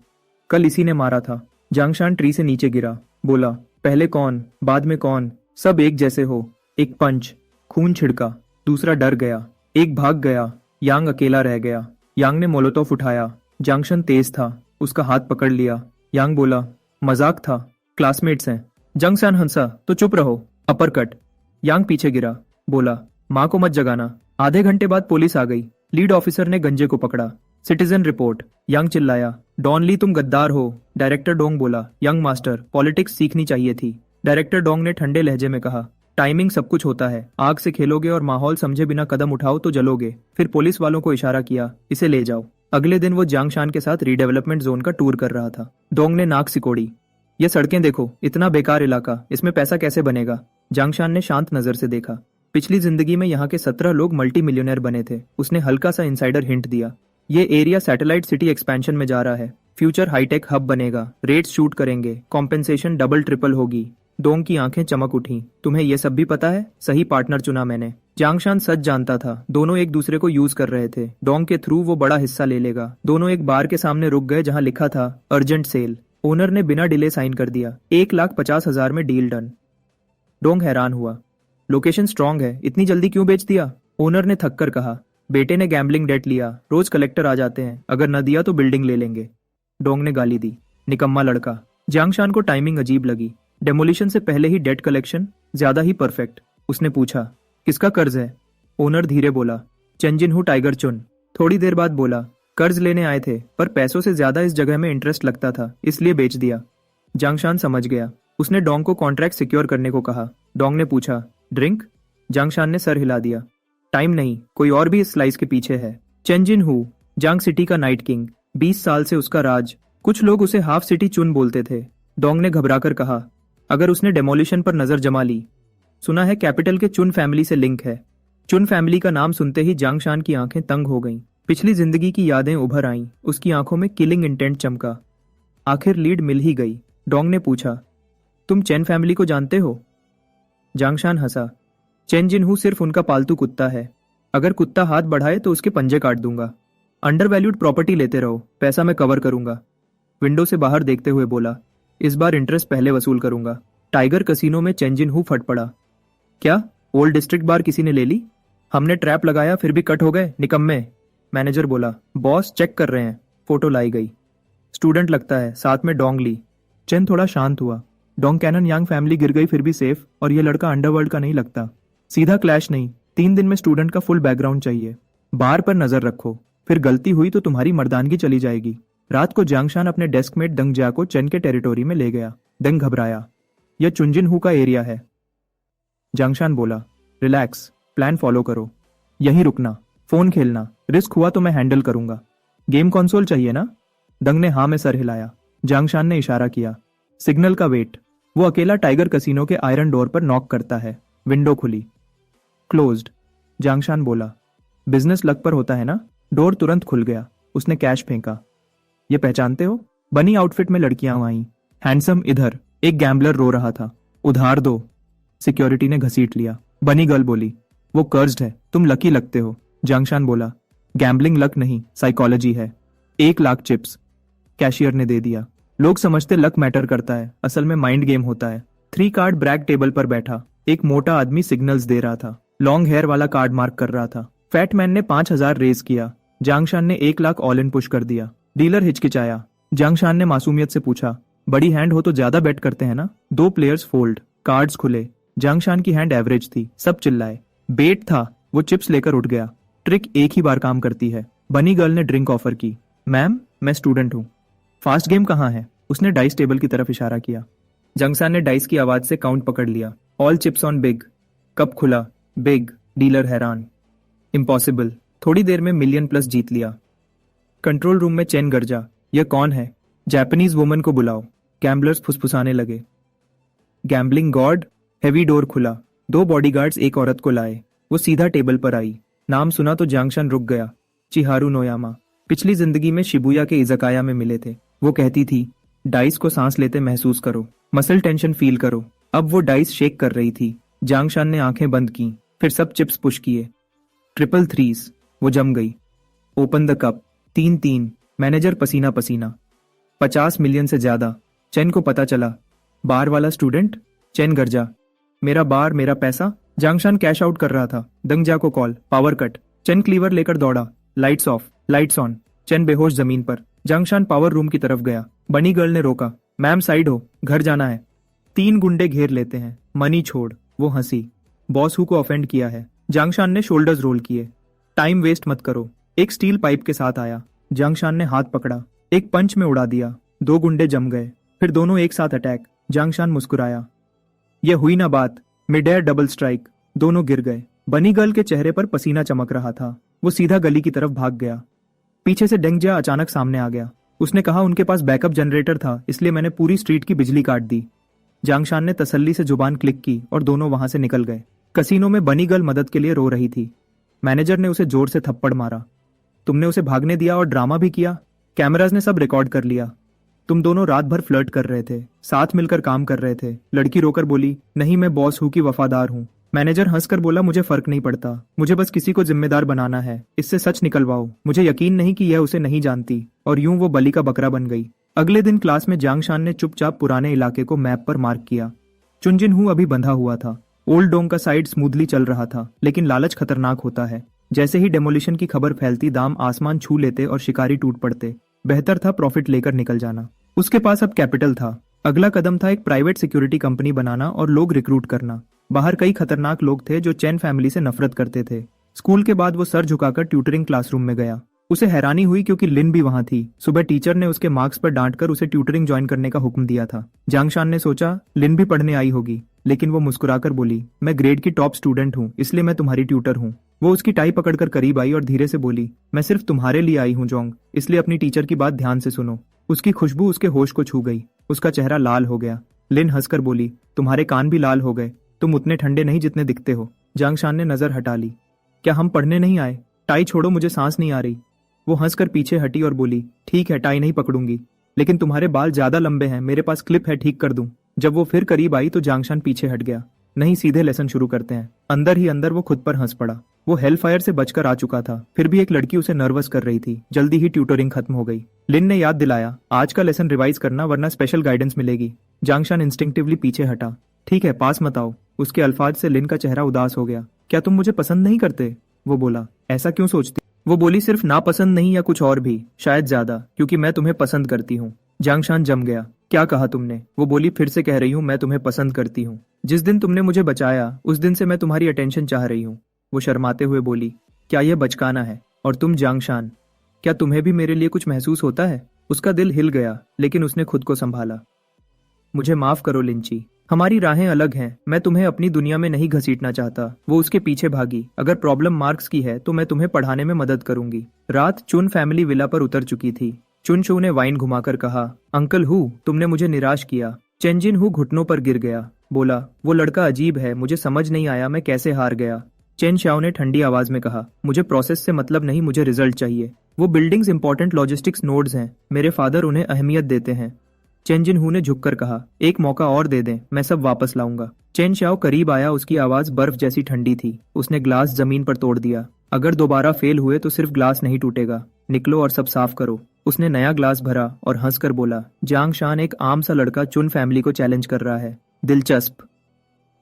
कल इसी ने मारा था। जांगशान ट्री से नीचे गिरा। बोला, पहले कौन बाद में कौन, सब एक जैसे हो। एक पंच। खून छिड़का। दूसरा डर गया। एक भाग गया। यांग अकेला रह गया। यांग ने मोलोटोव उठाया। जांगशान तेज था, उसका हाथ पकड़ लिया। यांग बोला, मजाक था, क्लासमेट्स हैं। जांगशान हंसा, तो चुप रहो। अपरकट। यांग पीछे गिरा। बोला, माँ को मत जगाना। आधे घंटे बाद पुलिस आ गई। लीड ऑफिसर ने गंजे को पकड़ा। Citizen report. यांग चिल्लाया, डॉन ली तुम गद्दार हो। डायरेक्टर डोंग बोला, यंग मास्टर, पॉलिटिक्स सीखनी चाहिए थी। डायरेक्टर डोंग ने ठंडे लहजे में कहा, टाइमिंग सब कुछ होता है। आग से खेलोगे और माहौल समझे बिना कदम उठाओ तो जलोगे। फिर पुलिस वालों को इशारा किया, इसे ले जाओ। अगले दिन वो जांगशान के साथ रीडेवलपमेंट जोन का टूर कर रहा था। डोंग ने नाक सिकोड़ी। ये सड़कें देखो, इतना बेकार इलाका, इसमें पैसा कैसे बनेगा। जांगशान ने शांत नजर से देखा। पिछली जिंदगी में यहाँ के 17 लोग मल्टी मिलियनर बने थे। उसने हल्का सा इनसाइडर हिंट दिया। ये एरिया सैटेलाइट सिटी एक्सपेंशन में जा रहा है। फ्यूचर हाईटेक हब बनेगा। रेट्स शूट करेंगे। कॉम्पेंसेशन डबल ट्रिपल होगी। डोंग की आंखें चमक उठी। तुम्हें यह सब भी पता है? सही पार्टनर चुना मैंने। जांगशान सच जानता था। दोनों एक दूसरे को यूज कर रहे थे। डोंग के थ्रू वो बड़ा हिस्सा ले लेगा। दोनों एक बार के सामने रुक गए जहां लिखा था अर्जेंट सेल। ओनर ने बिना डिले साइन कर दिया। 1,50,000 में डील डन। डोंग हैरान हुआ। लोकेशन स्ट्रांग है, इतनी जल्दी क्यों बेच दिया? ओनर ने थक कर कहा, बेटे ने गैम्बलिंग डेट लिया, रोज कलेक्टर आ जाते हैं, अगर न दिया तो बिल्डिंग ले लेंगे। डोंग ने गाली दी, निकम्मा लड़का। जांगशान को टाइमिंग अजीब लगी। डेमोलिशन से पहले ही डेट कलेक्शन, ज्यादा ही परफेक्ट। उसने पूछा, किसका कर्ज है? ओनर धीरे बोला, चेंजिनहू टाइगर चुन। थोड़ी देर बाद बोला, कर्ज लेने आए थे, पर पैसों से ज्यादा इस जगह में इंटरेस्ट लगता था, इसलिए बेच दिया। जांगशान समझ गया। उसने डोंग को कॉन्ट्रैक्ट सिक्योर करने को कहा। डोंग ने पूछा, ड्रिंक? जांगशान ने सर हिला दिया। टाइम नहीं, कोई और भी इस स्लाइस के पीछे है। चेंजिनहू, जांग सिटी का नाइट किंग, 20 साल से उसका राज। कुछ लोग उसे हाफ सिटी चुन बोलते थे। डोंग ने घबराकर कहा, अगर उसने डेमोलिशन पर नजर जमा ली। सुना है कैपिटल के चुन फैमिली से लिंक है। चुन फैमिली का नाम सुनते ही जांगशान की आंखें तंग हो गईं। पिछली जिंदगी की यादें उभर आईं। उसकी आंखों में किलिंग इंटेंट चमका। आखिर लीड मिल ही गई। डोंग ने पूछा, तुम चेन फैमिली को जानते हो? जांगशान हंसा, चेंजिनहू सिर्फ उनका पालतू कुत्ता है। अगर कुत्ता हाथ बढ़ाए तो उसके पंजे काट दूंगा। अंडर वैल्यूड प्रॉपर्टी लेते रहो, पैसा मैं कवर करूंगा। विंडो से बाहर देखते हुए बोला, इस बार इंटरेस्ट पहले वसूल करूंगा। टाइगर कसीनो में चेंजिनहू फट पड़ा। क्या ओल्ड डिस्ट्रिक्ट बार किसी ने ले ली? हमने ट्रैप लगाया फिर भी कट हो गए, निकम्मे। मैनेजर बोला, बॉस चेक कर रहे हैं। फोटो लाई गई। स्टूडेंट लगता है, साथ में डोंग ली। चेन थोड़ा शांत हुआ। डोंग कैनन यांग फैमिली गिर गई फिर भी सेफ, और ये लड़का अंडरवर्ल्ड का नहीं लगता। सीधा क्लैश नहीं, 3 दिन में स्टूडेंट का फुल बैकग्राउंड चाहिए। बार पर नजर रखो, फिर गलती हुई तो तुम्हारी मर्दानगी चली जाएगी। रात को जांगशान अपने डेस्कमेट दंग जिया को चेन के टेरिटोरी में ले गया। दंग घबराया। यह चुनजिनहू का एरिया है। जांगशान बोला, रिलैक्स, प्लान फॉलो करो। यहीं रुकना, फोन खेलना, रिस्क हुआ तो मैं हैंडल करूंगा। गेम कंसोल चाहिए ना? दंग ने हाँ में सर हिलाया। जांगशान ने इशारा किया, सिग्नल का वेट। वो अकेला टाइगर कसीनो के आयरन डोर पर नॉक करता है। विंडो खुली। क्लोज्ड। जांगशान बोला, बिजनेस लक पर होता है ना? डोर तुरंत खुल गया। उसने कैश फेंका। ये पहचानते हो? बनी आउटफिट में लड़कियां आई। हैंडसम इधर। एक गैम्बलर रो रहा था, उधार दो। सिक्योरिटी ने घसीट लिया। बनी गर्ल बोली, वो कर्ज्ड है, तुम लकी लगते हो। जांगशान बोला, गैम्बलिंग लक नहीं, साइकोलॉजी है। 1 लाख चिप्स। कैशियर ने दे दिया। लोग समझते लक मैटर करता है, असल में माइंड गेम होता है। 3 कार्ड ब्रैक टेबल पर बैठा। एक मोटा आदमी सिग्नल्स दे रहा था। लॉन्ग हेयर वाला कार्ड मार्क कर रहा था। फैट मैन ने 5,000 रेज किया। जांगशान ने 1 लाख ऑल इन पुश कर दिया। डीलर हिचकिचाया। जांगशान ने मासूमियत से पूछा, बड़ी हैंड हो तो ज्यादा बेट करते हैं ना? 2 प्लेयर्स फोल्ड। कार्ड्स खुले। जांगशान की हैंड एवरेज थी। सब चिल्लाए। बेट था। वो चिप्स लेकर उठ गया। ट्रिक एक ही बार काम करती है। बनी गर्ल ने ड्रिंक ऑफर की। मैम, मैं स्टूडेंट हूँ। फास्ट गेम कहाँ है? उसने डाइस टेबल की तरफ इशारा किया। जंगसान ने डाइस की आवाज से काउंट पकड़ लिया। All chips on big. Cup खुला। बिग। डीलर हैरान। इम्पॉसिबल। थोड़ी देर में मिलियन प्लस जीत लिया। कंट्रोल रूम में चैन गरजा। यह कौन है? जापानीज वुमन को बुलाओ। गैम्बलर्स फुसफुसाने लगे। Gambling God. हेवी डोर खुला। 2 बॉडीगार्ड्स एक औरत को लाए। वो सीधा टेबल पर आई। नाम सुना तो जांगशान रुक गया। चिहारू नोयामा। पिछली जिंदगी में शिबुया के इज़ाकाया में मिले थे। वो कहती थी, डाइस को सांस लेते महसूस करो, मसल टेंशन फील करो। अब वो डाइस शेक कर रही थी। जांगशान ने आंखें बंद की, फिर सब चिप्स पुश किए। Triple threes. वो जम गई। Open the cup. 3-3। मैनेजर पसीना पसीना। 50 मिलियन से ज्यादा। चेन को पता चला। बार वाला स्टूडेंट? चेन गरजा। मेरा बार, मेरा पैसा। जांगशान कैश आउट कर रहा था। दंगजा को call. Power cut. Chen cleaver लेकर दौड़ा। Lights off, lights on. Chen बेहोश जमीन पर। जांगशान पावर रूम की तरफ गया। बनी गर्ल ने रोका। मैम साइड हो, घर जाना है। 3 गुंडे घेर लेते हैं। मनी छोड़। वो हंसी। बॉस हु को ऑफेंड किया है। जांगशान ने शोल्डर्स रोल किए। टाइम वेस्ट मत करो। एक स्टील पाइप के साथ आया। जांगशान ने हाथ पकड़ा, एक पंच में उड़ा दिया। 2 गुंडे जम गए, फिर दोनों एक साथ अटैक। जांगशान मुस्कुराया। यह हुई ना बात। Mid air double strike. दोनों गिर गए। बनी गर्ल के चेहरे पर पसीना चमक रहा था। वो सीधा गली की तरफ भाग गया। पीछे से डेंगजिया अचानक सामने आ गया। उसने कहा, उनके पास बैकअप जनरेटर था, इसलिए मैंने पूरी स्ट्रीट की बिजली काट दी। जांगशान ने तसल्ली से जुबान क्लिक की और दोनों वहां से निकल गए। कसीनो में बनी गर्ल मदद के लिए रो रही थी। मैनेजर ने उसे जोर से थप्पड़ मारा। तुमने उसे भागने दिया और ड्रामा भी किया। कैमराज ने सब रिकॉर्ड कर लिया। तुम दोनों रात भर फ्लर्ट कर रहे थे, साथ मिलकर काम कर रहे थे। लड़की रोकर बोली, नहीं मैं बॉस हूं की वफादार हूं। मैनेजर हंसकर बोला, मुझे फर्क नहीं पड़ता, मुझे बस किसी को जिम्मेदार बनाना है। इससे सच निकलवाओ। मुझे यकीन नहीं कि यह उसे नहीं जानती। और यूं वो बलि का बकरा बन गई। अगले दिन क्लास में जांगशान ने चुपचाप पुराने इलाके को मैप पर मार्क किया। चुनजिन हूं अभी बंधा हुआ था। ओल्ड डोंग का साइड स्मूथली चल रहा था, लेकिन लालच खतरनाक होता है। जैसे ही डेमोलिशन की खबर फैलती, दाम आसमान छू लेते और शिकारी टूट पड़ते। बेहतर था प्रॉफिट लेकर निकल जाना। उसके पास अब कैपिटल था। अगला कदम था एक प्राइवेट सिक्योरिटी कंपनी बनाना और लोग रिक्रूट करना। बाहर कई खतरनाक लोग थे जो चैन फैमिली से नफरत करते थे। स्कूल के बाद वो सर झुकाकर ट्यूटरिंग क्लासरूम में गया। उसे हैरानी हुई क्योंकि लिन भी वहां थी। सुबह टीचर ने उसके मार्क्स पर डांटकर उसे ट्यूटरिंग ज्वाइन करने का हुक्म दिया था। जांगशान ने सोचा, लिन भी पढ़ने आई होगी, लेकिन वो मुस्कुराकर बोली, मैं ग्रेड की टॉप स्टूडेंट हूँ, इसलिए मैं तुम्हारी ट्यूटर हूँ। वो उसकी टाई पकड़कर करीब आई और धीरे से बोली, मैं सिर्फ तुम्हारे लिए आई हूँ जोंग, इसलिए अपनी टीचर की बात ध्यान से सुनो। उसकी खुशबू उसके होश को छू गई। उसका चेहरा लाल हो गया। लिन हंसकर बोली, तुम्हारे कान भी लाल हो गए। तुम उतने ठंडे नहीं जितने दिखते हो। जांगशान ने नजर हटा ली। क्या हम पढ़ने नहीं आए? टाई छोड़ो, मुझे सांस नहीं आ रही। वो हंसकर पीछे हटी और बोली, ठीक है, टाई नहीं पकड़ूंगी, लेकिन तुम्हारे बाल ज्यादा लंबे हैं, मेरे पास क्लिप है, ठीक कर दूं। जब वो फिर करीब आई तो जांगशान पीछे हट गया। नहीं, सीधे लेसन शुरू करते हैं। अंदर ही अंदर वो खुद पर हंस पड़ा। वो हेल फायर से बचकर आ चुका था, फिर भी एक लड़की उसे नर्वस कर रही थी। जल्दी ही ट्यूटरिंग खत्म हो गई। लिन ने याद दिलाया, आज का लेसन रिवाइज करना वरना स्पेशल गाइडेंस मिलेगी। जांगशान इंस्टिंक्टिवली पीछे हटा। ठीक है, पास मत आओ। उसके अल्फाज से लिन का चेहरा उदास हो गया। क्या तुम मुझे पसंद नहीं करते? वो बोला। ऐसा क्यों सोचती? वो बोली, सिर्फ नापसंद नहीं, या कुछ और भी, शायद ज्यादा, क्योंकि मैं तुम्हें पसंद करती हूँ। जांगशान जम गया। क्या कहा तुमने? वो बोली, फिर से कह रही हूँ, मैं तुम्हें पसंद करती हूँ। जिस दिन तुमने मुझे बचाया उस दिन से मैं तुम्हारी अटेंशन चाह रही हूँ। वो शर्माते हुए बोली, क्या यह बचकाना है? और तुम जांगशान, क्या तुम्हें भी मेरे लिए कुछ महसूस होता है? उसका दिल हिल गया, लेकिन उसने खुद को संभाला। मुझे माफ करो लिंची, हमारी राहें अलग हैं। मैं तुम्हें अपनी दुनिया में नहीं घसीटना चाहता। वो उसके पीछे भागी। अगर प्रॉब्लम मार्क्स की है तो मैं तुम्हें पढ़ाने में मदद करूंगी। रात चुन फैमिली विला पर उतर चुकी थी। चुन शो ने वाइन घुमाकर कहा, अंकल हु, तुमने मुझे निराश किया। चेंजिन हु घुटनों पर गिर गया। बोला, वो लड़का अजीब है, मुझे समझ नहीं आया मैं कैसे हार गया। चेन शाओ ने ठंडी आवाज में कहा, मुझे प्रोसेस से मतलब नहीं, मुझे रिजल्ट चाहिए। वो बिल्डिंग्स इंपॉर्टेंट लॉजिस्टिक्स नोड्स हैं, मेरे फादर उन्हें अहमियत देते हैं। चेंजिन हु ने झुककर कहा, एक मौका और दे दें, मैं सब वापस लाऊंगा। चेन शाओ करीब आया। उसकी आवाज बर्फ जैसी ठंडी थी। उसने ग्लास जमीन पर तोड़ दिया। अगर दोबारा फेल हुए तो सिर्फ ग्लास नहीं टूटेगा। निकलो और सब साफ करो। उसने नया ग्लास भरा और हंसकर बोला, जांगशान एक आम सा लड़का चुन फैमिली को चैलेंज कर रहा है। दिलचस्प।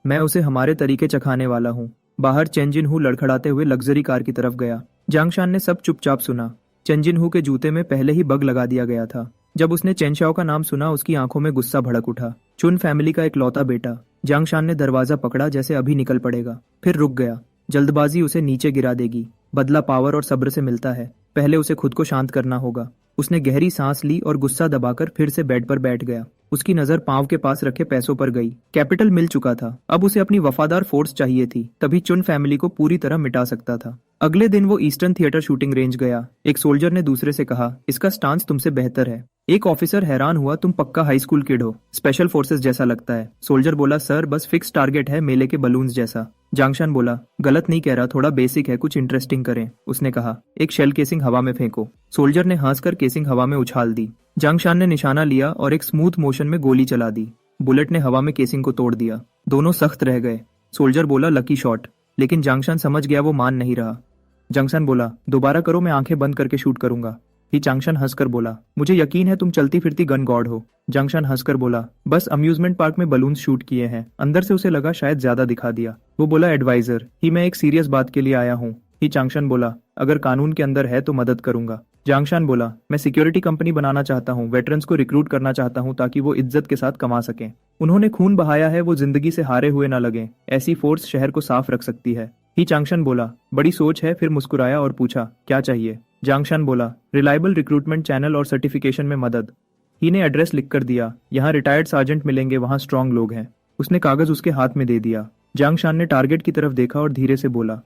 मैं उसे हमारे तरीके चखाने वाला हूँ। बाहर चेंजिन हु लड़खड़ाते हुए लग्जरी कार की तरफ गया। जांगशान ने सब चुपचाप सुना। चेंजिन हु के जूते में पहले ही बग लगा दिया गया था। जब उसने चेनशाओ का नाम सुना, उसकी आंखों में गुस्सा भड़क उठा। चुन फैमिली का इकलौता बेटा। जांगशान ने दरवाजा पकड़ा जैसे अभी निकल पड़ेगा, फिर रुक गया। जल्दबाजी उसे नीचे गिरा देगी। बदला पावर और सब्र से मिलता है। पहले उसे खुद को शांत करना होगा। उसने गहरी सांस ली और गुस्सा दबाकर फिर से बेड पर बैठ गया। उसकी नजर पांव के पास रखे पैसों पर गई। कैपिटल मिल चुका था, अब उसे अपनी वफादार फोर्स चाहिए थी, तभी चुन फैमिली को पूरी तरह मिटा सकता था। अगले दिन वो ईस्टर्न थिएटर शूटिंग रेंज गया। एक सोल्जर ने दूसरे से कहा, इसका स्टांस तुमसे बेहतर है। एक ऑफिसर हैरान हुआ, तुम पक्का हाई स्कूल किड हो, स्पेशल फोर्सेस जैसा लगता है। सोल्जर बोला, सर बस फिक्स टारगेट है, मेले के बलून्स जैसा। जांगशान बोला, गलत नहीं कह रहा, थोड़ा बेसिक है, कुछ इंटरेस्टिंग करें। उसने कहा, एक शेल केसिंग हवा में फेंको। सोल्जर ने हंसकर केसिंग हवा में उछाल दी। जांगशान ने निशाना लिया और एक स्मूथ मोशन में गोली चला दी। बुलेट ने हवा में केसिंग को तोड़ दिया। दोनों सख्त रह गए। सोल्जर बोला, लकी शॉट, लेकिन जांगशान समझ गया वो मान नहीं रहा। जांगशान बोला, दोबारा करो, मैं आंखें बंद करके शूट करूंगा। ही जांगशान हंसकर बोला, मुझे यकीन है तुम चलती फिरती गन गॉड हो। जांगशान हंसकर बोला, बस अम्यूजमेंट पार्क में बलून शूट किए हैं। अंदर से उसे लगा शायद ज्यादा दिखा दिया। वो बोला, एडवाइजर ही, मैं एक सीरियस बात के लिए आया हूँ। ही जांगशान बोला, अगर कानून के अंदर है तो मदद करूंगा। जांगशान बोला, मैं सिक्योरिटी कंपनी बनाना चाहता हूँ, वेटरन्स को रिक्रूट करना चाहता हूँ ताकि वो इज्जत के साथ कमा सकें। उन्होंने खून बहाया है, वो जिंदगी से हारे हुए न लगे। ऐसी फोर्स शहर को साफ रख सकती है। ही जांगशान बोला, बड़ी सोच है। फिर मुस्कुराया और पूछा, क्या चाहिए? जांगशान बोला, रिलायबल रिक्रूटमेंट चैनल और सर्टिफिकेशन में मदद। ही ने एड्रेस लिख कर दिया, यहाँ रिटायर्ड सार्जेंट मिलेंगे, वहाँ स्ट्रांग लोग हैं। उसने कागज उसके हाथ में दे दिया। जांगशान ने टारगेट की तरफ देखा और धीरे से बोला,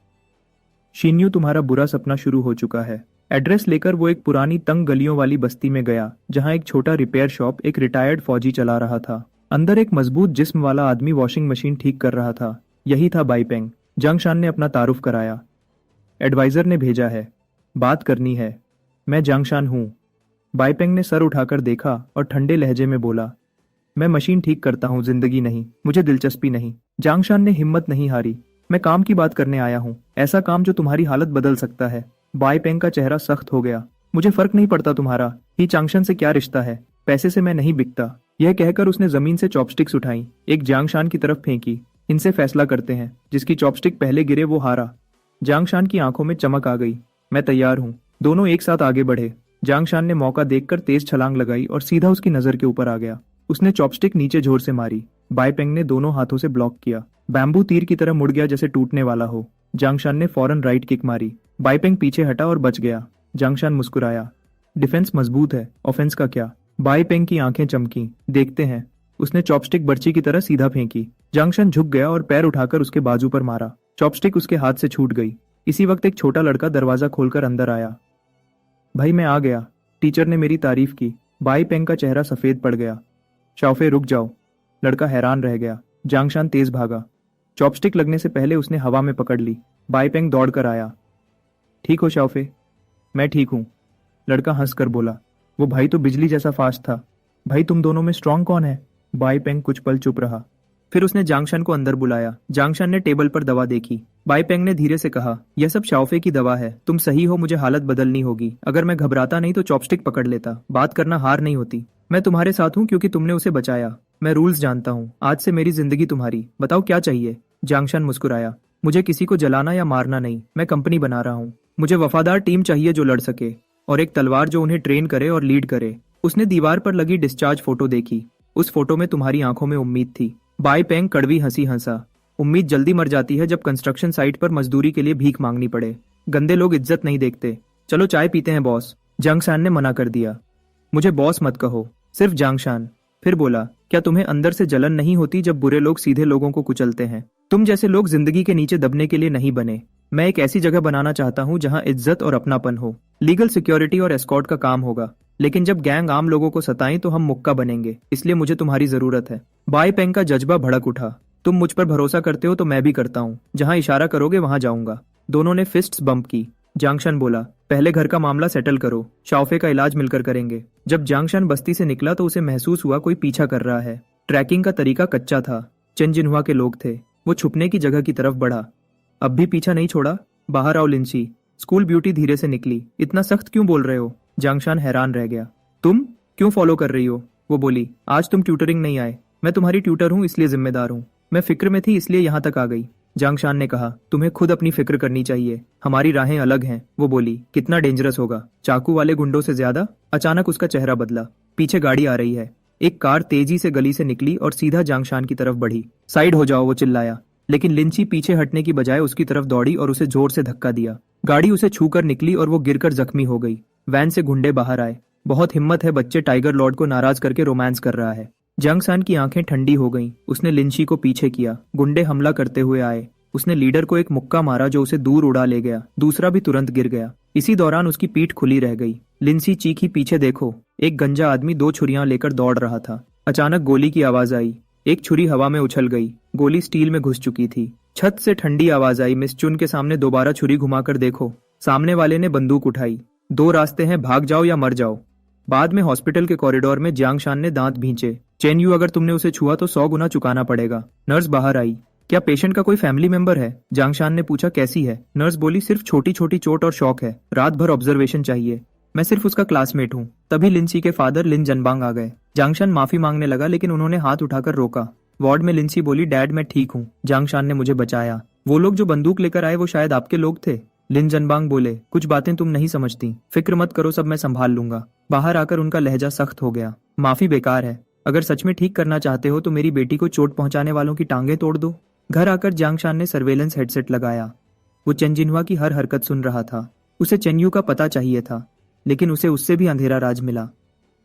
शिन्यू, तुम्हारा बुरा सपना शुरू हो चुका है। एड्रेस लेकर वो एक पुरानी तंग गलियों वाली बस्ती में गया, जहाँ एक छोटा रिपेयर शॉप एक रिटायर्ड फौजी चला रहा था। अंदर एक मजबूत जिस्म वाला आदमी वॉशिंग मशीन ठीक कर रहा था। यही था बाईपेंग। जांगशान ने अपना तारुफ कराया। एडवाइजर ने भेजा है, बात करनी है। मैं जांगशान हूँ। बाईपेंग ने सर उठाकर देखा और ठंडे लहजे में बोला, मैं मशीन ठीक करता हूँ, जिंदगी नहीं, मुझे दिलचस्पी नहीं। जांगशान ने हिम्मत नहीं हारी, मैं काम की बात करने आया हूँ, ऐसा काम जो तुम्हारी हालत बदल सकता है। बाईपेंग का चेहरा सख्त हो गया। मुझे फर्क नहीं पड़ता तुम्हारा, ही जांगशान से क्या रिश्ता है, पैसे से मैं नहीं बिकता। यह कहकर उसने जमीन से चॉपस्टिक्स उठाई, एक जांगशान की तरफ फेंकी। इनसे फैसला करते हैं, जिसकी चॉपस्टिक पहले गिरे वो हारा। जांगशान की आंखों में चमक आ गई। मैं तैयार हूँ। दोनों एक साथ आगे बढ़े। जांगशान ने मौका देखकर तेज छलांग लगाई और सीधा उसकी नजर के ऊपर आ गया। उसने चॉपस्टिक नीचे जोर से मारी। बाईपेंग ने दोनों हाथों से ब्लॉक किया। बैम्बू तीर की तरह मुड़ गया, जैसे टूटने वाला हो। जांगशान ने फौरन राइट किक मारी। बाईपेंग पीछे हटा और बच गया। जांगशान मुस्कुराया, डिफेंस मजबूत है, ऑफेंस का क्या? बाईपेंग की आंखें चमकी। देखते हैं। उसने चॉपस्टिक बर्ची की तरह सीधा फेंकी। जांगशान झुक गया और पैर उठाकर उसके बाजू पर मारा। चॉपस्टिक उसके हाथ से छूट गई। इसी वक्त एक छोटा लड़का दरवाजा खोलकर अंदर आया। भाई मैं आ गया, टीचर ने मेरी तारीफ की। बाईपेंग का चेहरा सफेद पड़ गया। शाओफे रुक जाओ। लड़का हैरान रह गया। जांगशान तेज भागा। चॉपस्टिक लगने से पहले उसने हवा में पकड़ ली। बाईपेंग दौड़कर आया। ठीक हो शाओफे? मैं ठीक हूँ, लड़का हंसकर बोला। वो भाई तो बिजली जैसा फास्ट था। भाई तुम दोनों में स्ट्रांग कौन है? बाईपेंग कुछ पल चुप रहा। फिर उसने जांगशान को अंदर बुलाया। जांगशान ने टेबल पर दवा देखी। बाईपेंग ने धीरे से कहा, यह सब शाओफे की दवा है, तुम सही हो, मुझे हालत बदलनी होगी। अगर मैं घबराता नहीं तो चॉपस्टिक पकड़ लेता। बात करना हार नहीं होती। मैं तुम्हारे साथ हूँ क्योंकि तुमने उसे बचाया। मैं रूल्स जानता हूँ। आज से मेरी जिंदगी तुम्हारी। बताओ क्या चाहिए? जांगशान मुस्कुराया। मुझे किसी को जलाना या मारना नहीं, मैं कंपनी बना रहा हूँ। मुझे वफादार टीम चाहिए जो लड़ सके, और एक तलवार जो उन्हें ट्रेन करे और लीड करे। उसने दीवार पर लगी डिस्चार्ज फोटो देखी। उस फोटो में तुम्हारी आंखों में उम्मीद थी। बाईपेंग कड़वी हंसी हंसा। उम्मीद जल्दी मर जाती है जब कंस्ट्रक्शन साइट पर मजदूरी के लिए भीख मांगनी पड़े। गंदे लोग इज्जत नहीं देखते। चलो चाय पीते हैं बॉस। जांगशान ने मना कर दिया। मुझे बॉस मत कहो, सिर्फ जांगशान। फिर बोला, क्या तुम्हें अंदर से जलन नहीं होती जब बुरे लोग सीधे लोगों को कुचलते हैं? तुम जैसे लोग जिंदगी के नीचे दबने के लिए नहीं बने। मैं एक ऐसी जगह बनाना चाहता हूँ जहाँ इज्जत और अपनापन हो। लीगल सिक्योरिटी और एस्कॉर्ट का काम होगा, लेकिन जब गैंग आम लोगों को सताएं तो हम मुक्का बनेंगे। इसलिए मुझे तुम्हारी जरूरत है। बाईपेंग का जज्बा भड़क उठा। तुम मुझ पर भरोसा करते हो तो मैं भी करता हूँ। जहाँ इशारा करोगे वहां जाऊंगा। दोनों ने फिस्ट्स बम्प की। जांगशान बोला, पहले घर का मामला सेटल करो, शाओफे का इलाज मिलकर करेंगे। जब जांगशान बस्ती से निकला तो उसे महसूस हुआ कोई पीछा कर रहा है। ट्रैकिंग का तरीका कच्चा था। चेनजिनहुआ के लोग थे। वो छुपने की जगह की तरफ बढ़ा। अब भी पीछा नहीं छोड़ा। बाहर आओ लिंची। स्कूल ब्यूटी धीरे से निकली। इतना सख्त क्यों बोल रहे हो? जांगशान हैरान रह गया। तुम क्यों फॉलो कर रही हो? वो बोली, आज तुम ट्यूटरिंग नहीं आए। मैं तुम्हारी ट्यूटर हूँ, इसलिए जिम्मेदार हूँ। मैं फिक्र में थी इसलिए यहाँ तक आ गई। जांगशान ने कहा, तुम्हें खुद अपनी फिक्र करनी चाहिए। हमारी राहें अलग हैं। वो बोली, कितना डेंजरस होगा? चाकू वाले गुंडों से ज्यादा? अचानक उसका चेहरा बदला। पीछे गाड़ी आ रही है। एक कार तेजी से गली से निकली और सीधा जांगशान की तरफ बढ़ी। साइड हो जाओ, वो चिल्लाया। लेकिन लिंची पीछे हटने की बजाय उसकी तरफ दौड़ी और उसे जोर से धक्का दिया। गाड़ी उसे छूकर निकली और वो गिरकर जख्मी हो गई। वैन से गुंडे बाहर आए। बहुत हिम्मत है बच्चे, टाइगर लॉर्ड को नाराज करके रोमांस कर रहा है। जंगसान की आंखें ठंडी हो गईं। उसने लिंची को पीछे किया। गुंडे हमला करते हुए आए। उसने लीडर को एक मुक्का मारा जो उसे दूर उड़ा ले गया। दूसरा भी तुरंत गिर गया। इसी दौरान उसकी पीठ खुली रह गई। लिंसी चीखी, पीछे देखो। एक गंजा आदमी 2 छुरियां लेकर दौड़ रहा था। अचानक गोली की आवाज आई। एक छुरी हवा में उछल गई। गोली स्टील में घुस चुकी थी। छत से ठंडी आवाज आई, मिस चुन के सामने दोबारा छुरी घुमाकर देखो। सामने वाले ने बंदूक उठाई। 2 रास्ते हैं, भाग जाओ या मर जाओ। बाद में हॉस्पिटल के कॉरिडोर में जियांगशान ने दांत भींचे। चेन यू, अगर तुमने उसे छुआ तो 100 गुना चुकाना पड़ेगा। नर्स बाहर आई। क्या पेशेंट का कोई फैमिली मेंबर है? जियांगशान ने पूछा। कैसी है? नर्स बोली, सिर्फ छोटी छोटी चोट और शौक है, रात भर ऑब्जर्वेशन चाहिए। मैं सिर्फ उसका क्लासमेट हूँ। तभी लिंसी के फादर लिन जनबांग आ गए। जियांगशान माफी मांगने लगा लेकिन उन्होंने हाथ उठाकर रोका। वार्ड में लिंसी बोली, डैड मैं ठीक हूँ, जियांगशान ने मुझे बचाया। वो लोग जो बंदूक लेकर आए वो शायद आपके लोग थे। लिन जनबांग बोले, कुछ बातें तुम नहीं समझती, फिक्र मत करो, सब मैं संभाल लूंगा। बाहर आकर उनका लहजा सख्त हो गया। माफी बेकार है, अगर सच में ठीक करना चाहते हो तो मेरी बेटी को चोट पहुंचाने वालों की टांगें तोड़ दो। घर आकर जियांगशान ने सर्वेलेंस हेडसेट लगाया। वो चेन जिन्हुआ की हर हरकत सुन रहा था। उसे चेन्यू का पता चाहिए था, लेकिन उसे उससे भी अंधेरा राज मिला।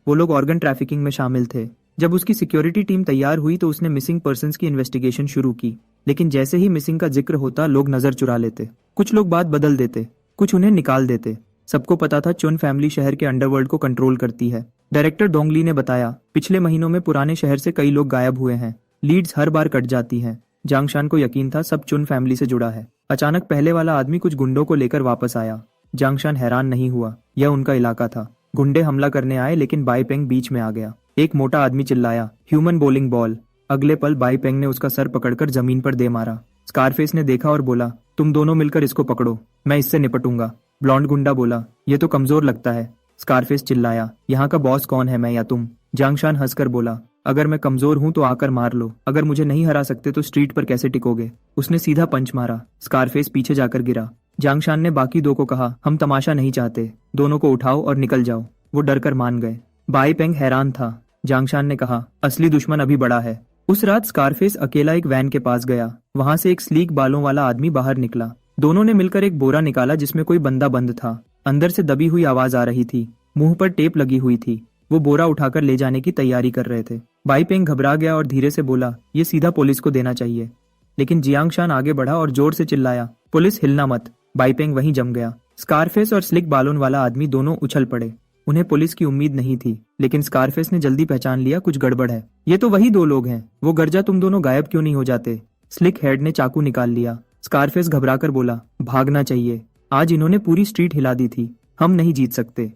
वो लोग ऑर्गन ट्रैफिकिंग में शामिल थे। जब उसकी सिक्योरिटी टीम तैयार हुई तो उसने मिसिंग पर्सन्स की इन्वेस्टिगेशन शुरू की। लेकिन जैसे ही मिसिंग का जिक्र होता लोग नजर चुरा लेते। कुछ लोग बात बदल देते, कुछ उन्हें निकाल देते। सबको पता था चुन फैमिली शहर के अंडरवर्ल्ड को कंट्रोल करती है। डायरेक्टर डोंगली ने बताया, पिछले महीनों में पुराने शहर से कई लोग गायब हुए हैं। लीड्स हर बार कट जाती हैं। जियांगशान को यकीन था सब चुन फैमिली से जुड़ा है। अचानक पहले वाला आदमी कुछ गुंडों को लेकर वापस आया। जियांगशान हैरान नहीं हुआ, यह उनका इलाका था। गुंडे हमला करने आए लेकिन बाई पेंग बीच में आ गया। एक मोटा आदमी चिल्लाया, ह्यूमन बोलिंग बॉल। अगले पल बाई पेंग ने उसका सर पकड़कर जमीन पर दे मारा। स्कारफेस ने देखा और बोला, तुम दोनों मिलकर इसको पकड़ो, मैं इससे निपटूंगा। ब्लॉन्ड गुंडा बोला, ये तो कमजोर लगता है। स्कारफेस चिल्लाया, यहाँ का बॉस कौन है, मैं या तुम? जियांगशान हंसकर बोला, अगर मैं कमजोर हूं तो आकर मार लो, अगर मुझे नहीं हरा सकते तो स्ट्रीट पर कैसे टिकोगे? उसने सीधा पंच मारा। स्कारफेस पीछे जाकर गिरा। जियांगशान ने बाकी 2 को कहा, हम तमाशा नहीं चाहते, दोनों को उठाओ और निकल जाओ। वो डरकर मान गए। बाई पेंग हैरान था। जियांगशान ने कहा, असली दुश्मन अभी बड़ा है। उस रात स्कारफेस अकेला एक वैन के पास गया। वहां से एक स्लीक बालों वाला आदमी बाहर निकला। दोनों ने मिलकर एक बोरा निकाला जिसमें कोई बंदा बंद था। अंदर से दबी हुई आवाज आ रही थी। मुंह पर टेप लगी हुई थी। वो बोरा उठाकर ले जाने की तैयारी कर रहे थे। बाई पेंग घबरा गया और धीरे से बोला, ये सीधा पुलिस को देना चाहिए। लेकिन जियांगशान आगे बढ़ा और जोर से चिल्लाया, पुलिस हिलना मत। बाई पेंग वहीं जम गया। स्कारफेस और स्लिक बालों वाला आदमी दोनों उछल पड़े। उन्हें पुलिस की उम्मीद नहीं थी, लेकिन स्कारफेस ने जल्दी पहचान लिया कुछ गड़बड़ है। ये तो वही 2 लोग हैं। वो गर्जा, तुम दोनों गायब क्यों नहीं हो जाते? स्लिक हेड ने चाकू निकाल लिया। स्कारफेस घबराकर बोला, भागना चाहिए, आज इन्होंने पूरी स्ट्रीट हिला दी थी, हम नहीं जीत सकते।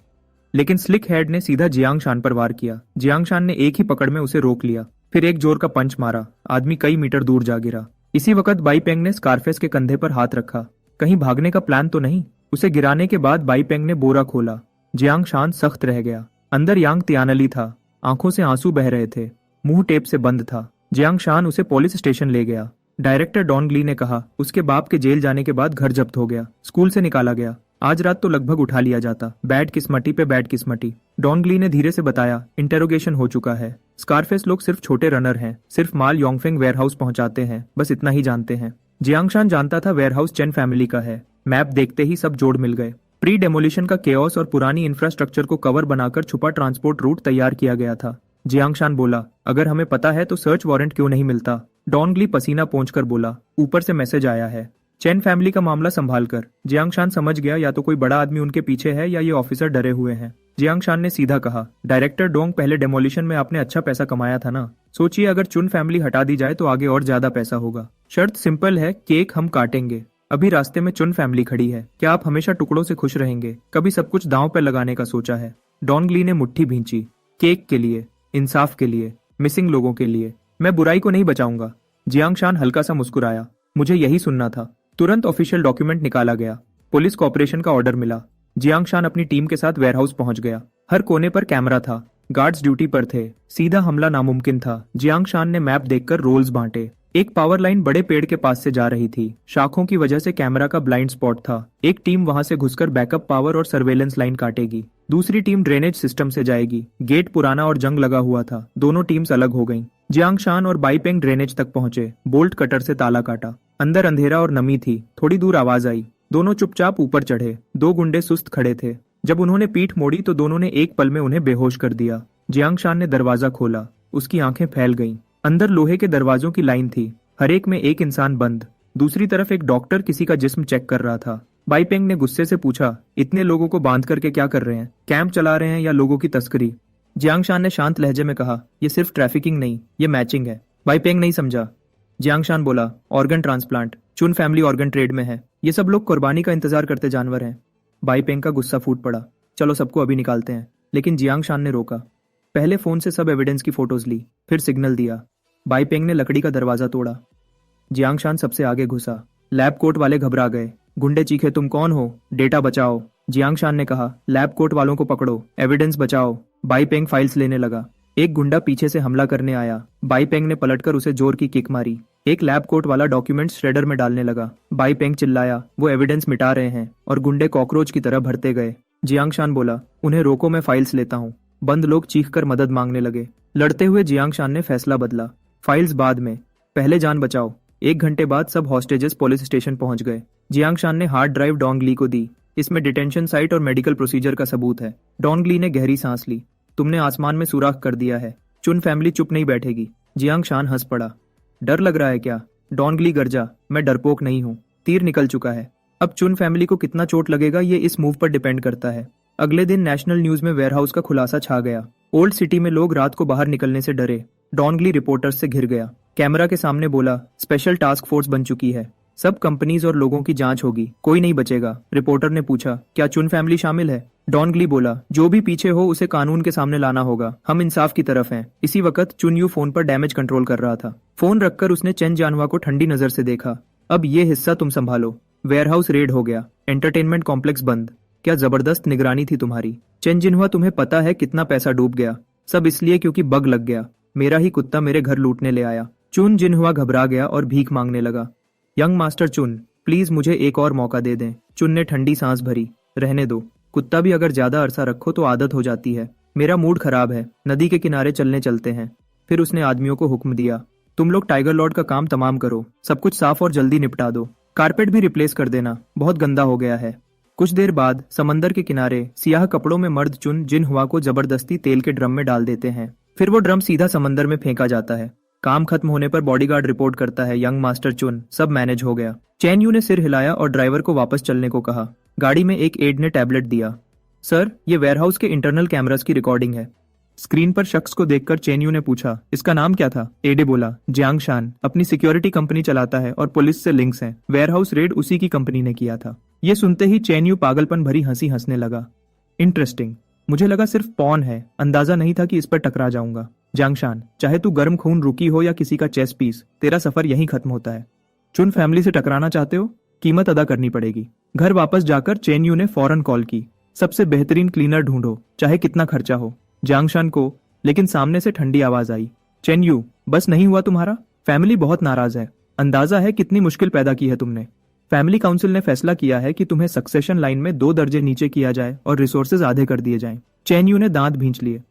लेकिन स्लिक हेड ने सीधा जियांगशान पर वार किया। जियांगशान ने एक ही पकड़ में उसे रोक लिया, फिर एक जोर का पंच मारा। आदमी कई मीटर दूर जा गिरा। इसी वक्त बाई पेंग ने स्कारफेस के कंधे पर हाथ रखा। कहीं भागने का प्लान तो नहीं? उसे गिराने के बाद बाई पेंग ने बोरा खोला। जियांगशान सख्त रह गया। अंदर यांग तियानली था। आंखों से आंसू बह रहे थे। मुंह टेप से बंद था। जियांगशान उसे पुलिस स्टेशन ले गया। डायरेक्टर डोंगली ने कहा, उसके बाप के जेल जाने के बाद घर जब्त हो गया, स्कूल से निकाला गया। आज रात तो लगभग उठा लिया जाता। बैड किस्मती पे बैड किस्मती। डोंगली ने धीरे से बताया, इंटेरोगेशन हो चुका है। स्कारफेस लोग सिर्फ छोटे रनर हैं, सिर्फ माल योंगफेंग वेयरहाउस पहुंचाते हैं, बस इतना ही जानते हैं। जियांगशान जानता था वेयरहाउस चेन फैमिली का है। मैप देखते ही सब जोड़ मिल गए। प्री डेमोलिशन का केओस और पुरानी इंफ्रास्ट्रक्चर को कवर बनाकर छुपा ट्रांसपोर्ट रूट तैयार किया गया था। जियांगशान बोला, अगर हमें पता है तो सर्च वारंट क्यों नहीं मिलता? डोंगली पसीना पोंछकर बोला, ऊपर से मैसेज आया है, चेन फैमिली का मामला संभाल कर। जियांगशान समझ गया या तो कोई बड़ा आदमी उनके पीछे है या ये ऑफिसर डरे हुए हैं। जियांगशान ने सीधा कहा, डायरेक्टर डोंग, पहले डेमोलिशन में आपने अच्छा पैसा कमाया था ना? सोचिए अगर चुन फैमिली हटा दी जाए तो आगे और ज्यादा पैसा होगा। शर्त सिंपल है, केक हम काटेंगे। अभी रास्ते में चुन फैमिली खड़ी है, क्या आप हमेशा टुकड़ों से खुश रहेंगे? कभी सब कुछ दांव पर लगाने का सोचा है? डोंगली ने मुट्ठी भींची। केक के लिए, इंसाफ के लिए, मिसिंग लोगों के लिए, मैं बुराई को नहीं बचाऊंगा। जियांगशान हल्का सा मुस्कुराया, मुझे यही सुनना था। तुरंत ऑफिशियल डॉक्यूमेंट निकाला गया। पुलिस कॉपरेशन का ऑर्डर मिला। जियांगशान अपनी टीम के साथ वेयरहाउस पहुंच गया। हर कोने पर कैमरा था। गार्ड्स ड्यूटी पर थे। सीधा हमला नामुमकिन था। जियांगशान ने मैप देखकर रोल्स बांटे। एक पावर लाइन बड़े पेड़ के पास से जा रही थी। शाखों की वजह से कैमरा का ब्लाइंड स्पॉट था। एक टीम वहां से घुसकर बैकअप पावर और सर्वेलेंस लाइन काटेगी। दूसरी टीम ड्रेनेज सिस्टम से जाएगी। गेट पुराना और जंग लगा हुआ था। दोनों टीम्स अलग हो गईं। जियांगशान और बाई पेंग ड्रेनेज तक पहुंचे। बोल्ट कटर से ताला काटा। अंदर अंधेरा और नमी थी। थोड़ी दूर आवाज आई, दोनों चुपचाप ऊपर चढ़े। दो गुंडे सुस्त खड़े थे। जब उन्होंने पीठ मोड़ी तो दोनों ने एक पल में उन्हें बेहोश कर दिया। जियांगशान ने दरवाजा खोला। उसकी आंखें फैल गईं। अंदर लोहे के दरवाजों की लाइन थी, हर एक में एक इंसान बंद। दूसरी तरफ एक डॉक्टर किसी का जिस्म चेक कर रहा था। बाईपेंग ने गुस्से से पूछा, इतने लोगों को बांध करके क्या कर रहे हैं? कैंप चला रहे हैं या लोगों की तस्करी? जियांगशान ने शांत लहजे में कहा, यह सिर्फ ट्रैफिकिंग नहीं, ये मैचिंग है। बाईपेंग नहीं समझा। जियांगशान बोला, ऑर्गन ट्रांसप्लांट, चुन फैमिली ऑर्गन ट्रेड में है। ये सब लोग कुर्बानी का इंतजार करते जानवर हैं। बाईपेंग का गुस्सा फूट पड़ा। चलो सबको अभी निकालते हैं। लेकिन जियांगशान ने रोका। पहले फोन से सब एविडेंस की फोटोज ली, फिर सिग्नल दिया। बाईपेंग ने लकड़ी का दरवाजा तोड़ा। जियांगशान सबसे आगे घुसा। लैब कोट वाले घबरा गए। गुंडे चीखे, तुम कौन हो? डेटा बचाओ। जियांगशान ने कहा, लैब कोट वालों को पकड़ो, एविडेंस बचाओ। बाईपेंग फाइल्स लेने लगा। एक गुंडा पीछे से हमला करने आया। बाईपेंग ने पलटकर उसे जोर की किक मारी। एक लैब कोट वाला डॉक्यूमेंट्स श्रेडर में डालने लगा। बाईपेंग चिल्लाया, वो एविडेंस मिटा रहे हैं, और गुंडे कॉकरोच की तरह भरते गए। जियांगशान बोला, उन्हें रोको, मैं फाइल्स लेता हूँ। बंद लोग चीखकर मदद मांगने लगे। लड़ते हुए जियांगशान ने फैसला बदला, फाइल्स बाद में, पहले जान बचाओ। 1 घंटे बाद सब हॉस्टेजेस पुलिस स्टेशन पहुंच गए। जियांगशान ने हार्ड ड्राइव डोंग ली को दी। इसमें डिटेंशन साइट और मेडिकल प्रोसीजर का सबूत है। डोंग ली ने गहरी सांस ली। तुमने आसमान में सुराख कर दिया है। चुन फैमिली चुप नहीं बैठेगी। जियांगशान हंस पड़ा। डर लग रहा है क्या? डोंग ली गर्जा, मैं डरपोक नहीं हूँ। तीर निकल चुका है। अब चुन फैमिली को कितना चोट लगेगा ये इस मूव पर डिपेंड करता है। अगले दिन नेशनल न्यूज में वेयरहाउस का खुलासा छा गया। ओल्ड सिटी में लोग रात को बाहर निकलने से डरे। डॉनगली रिपोर्टर्स से घिर गया। कैमरा के सामने बोला, स्पेशल टास्क फोर्स बन चुकी है, सब कंपनीज और लोगों की जांच होगी, कोई नहीं बचेगा। रिपोर्टर ने पूछा, क्या चुन फैमिली शामिल है? डॉनगली बोला, जो भी पीछे हो उसे कानून के सामने लाना होगा, हम इंसाफ की तरफ हैं। इसी वक्त चुन यू फोन पर डैमेज कंट्रोल कर रहा था। फोन रखकर उसने चेन जानवा को ठंडी नजर से देखा। अब ये हिस्सा तुम संभालो। वेयरहाउस रेड हो गया, एंटरटेनमेंट कॉम्प्लेक्स बंद। क्या जबरदस्त निगरानी थी तुम्हारी। चेन जिन्हुआ, तुम्हें पता है कितना पैसा डूब गया? सब इसलिए क्योंकि बग लग गया। मेरा ही कुत्ता मेरे घर लूटने ले आया। चुन जिन्हुआ घबरा गया और भीख मांगने लगा। यंग मास्टर चुन, प्लीज मुझे एक और मौका दे दें। चुन ने ठंडी सांस भरी। रहने दो, कुत्ता भी अगर ज्यादा अरसा रखो तो आदत हो जाती है। मेरा मूड खराब है, नदी के किनारे चलने चलते हैं। फिर उसने आदमियों को हुक्म दिया, तुम लोग टाइगर लॉर्ड का काम तमाम करो, सब कुछ साफ और जल्दी निपटा दो। कारपेट भी रिप्लेस कर देना, बहुत गंदा हो गया है। कुछ देर बाद समंदर के किनारे सियाह कपड़ों में मर्द चुन जिन्हुआ को जबरदस्ती तेल के ड्रम में डाल देते हैं। फिर वो ड्रम सीधा समंदर में फेंका जाता है। काम खत्म होने पर बॉडीगार्ड रिपोर्ट करता है, यंग मास्टर चुन, सब मैनेज हो गया। चैन यू ने सिर हिलाया और ड्राइवर को वापस चलने को कहा। गाड़ी में एक एड ने टैबलेट दिया। सर, ये वेयरहाउस के इंटरनल कैमरास की रिकॉर्डिंग है। स्क्रीन पर शख्स को देखकर चेन यू ने पूछा, इसका नाम क्या था? एडे बोला, जियांगशान, अपनी सिक्योरिटी कंपनी चलाता है और पुलिस से लिंक्स हैं। वेयरहाउस रेड उसी की कंपनी ने किया था। ये सुनते ही चेन यू पागलपन भरी हंसी हंसने लगा। इंटरेस्टिंग, मुझे लगा सिर्फ पॉन है, अंदाजा नहीं था कि इस पर टकरा जाऊंगा। जियांगशान, चाहे तू गर्म खून रुकी हो या किसी का चेस पीस, तेरा सफर यहीं खत्म होता है। चुन फैमिली से टकराना चाहते हो? कीमत अदा करनी पड़ेगी। घर वापस जाकर चेन यू ने फौरन कॉल की, सबसे बेहतरीन क्लीनर ढूंढो, चाहे कितना खर्चा हो। जियांगशान को लेकिन सामने से ठंडी आवाज आई, चेन यू, बस नहीं हुआ तुम्हारा? फैमिली बहुत नाराज है। अंदाजा है कितनी मुश्किल पैदा की है तुमने। फैमिली काउंसिल ने फैसला किया है कि तुम्हें सक्सेशन लाइन में 2 दर्जे नीचे किया जाए और रिसोर्सेज आधे कर दिए जाएं। चेन यू ने दांत भींच लिए।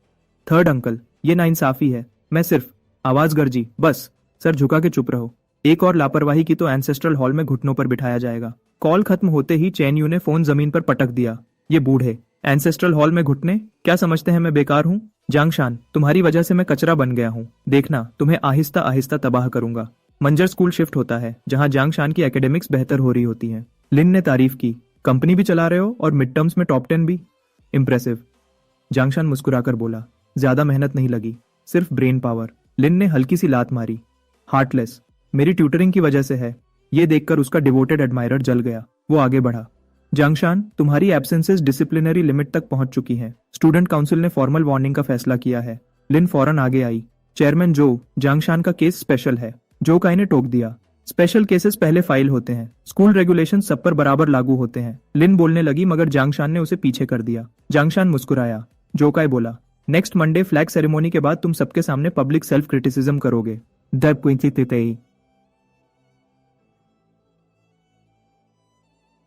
थर्ड अंकल, ये नाइंसाफी है। मैं सिर्फ आवाज गरजी, बस। सर झुका के चुप रहो। एक और लापरवाही की तो एंसेस्ट्रल हॉल में घुटनों पर बिठाया जाएगा। कॉल खत्म होते ही चेन यू ने फोन जमीन पर पटक दिया। ये बूढ़े, एंसेस्ट्रल हॉल में घुटने? क्या समझते हैं मैं बेकार हूँ? जियांगशान, तुम्हारी वजह से मैं कचरा बन गया हूँ। देखना, तुम्हें आहिस्ता आहिस्ता तबाह करूंगा। मंजर स्कूल शिफ्ट होता है, जहाँ जियांगशान की एकेडमिक्स बेहतर हो रही होती हैं। लिन ने तारीफ की, कंपनी भी चला रहे हो और मिड टर्म्स में टॉप 10 भी। इम्प्रेसिव। जियांगशान मुस्कुराकर बोला, ज्यादा मेहनत नहीं लगी, सिर्फ ब्रेन पावर। लिन ने हल्की सी लात मारी। हार्टलेस, मेरी ट्यूटरिंग की वजह से है। ये देखकर उसका डिवोटेड एडमायरर जल गया। वो आगे बढ़ा। जियांगशान, तुम्हारी एब्सेंसेस डिसिप्लिनरी लिमिट तक पहुंच चुकी हैं। स्टूडेंट काउंसिल ने फॉर्मल वार्निंग का फैसला किया है। लिन फौरन आगे आई। चेयरमैन जो, जियांगशान का केस स्पेशल है। जो काई ने टोक दिया, स्पेशल केसेस पहले फाइल होते हैं, स्कूल रेगुलेशन सब पर बराबर लागू होते हैं। लिन बोलने लगी मगर जियांगशान ने उसे पीछे कर दिया। जियांगशान मुस्कुराया। जोकाई बोला, नेक्स्ट मंडे फ्लैग सेरेमोनी के बाद तुम सबके सामने पब्लिक सेल्फ क्रिटिसिज्म करोगे।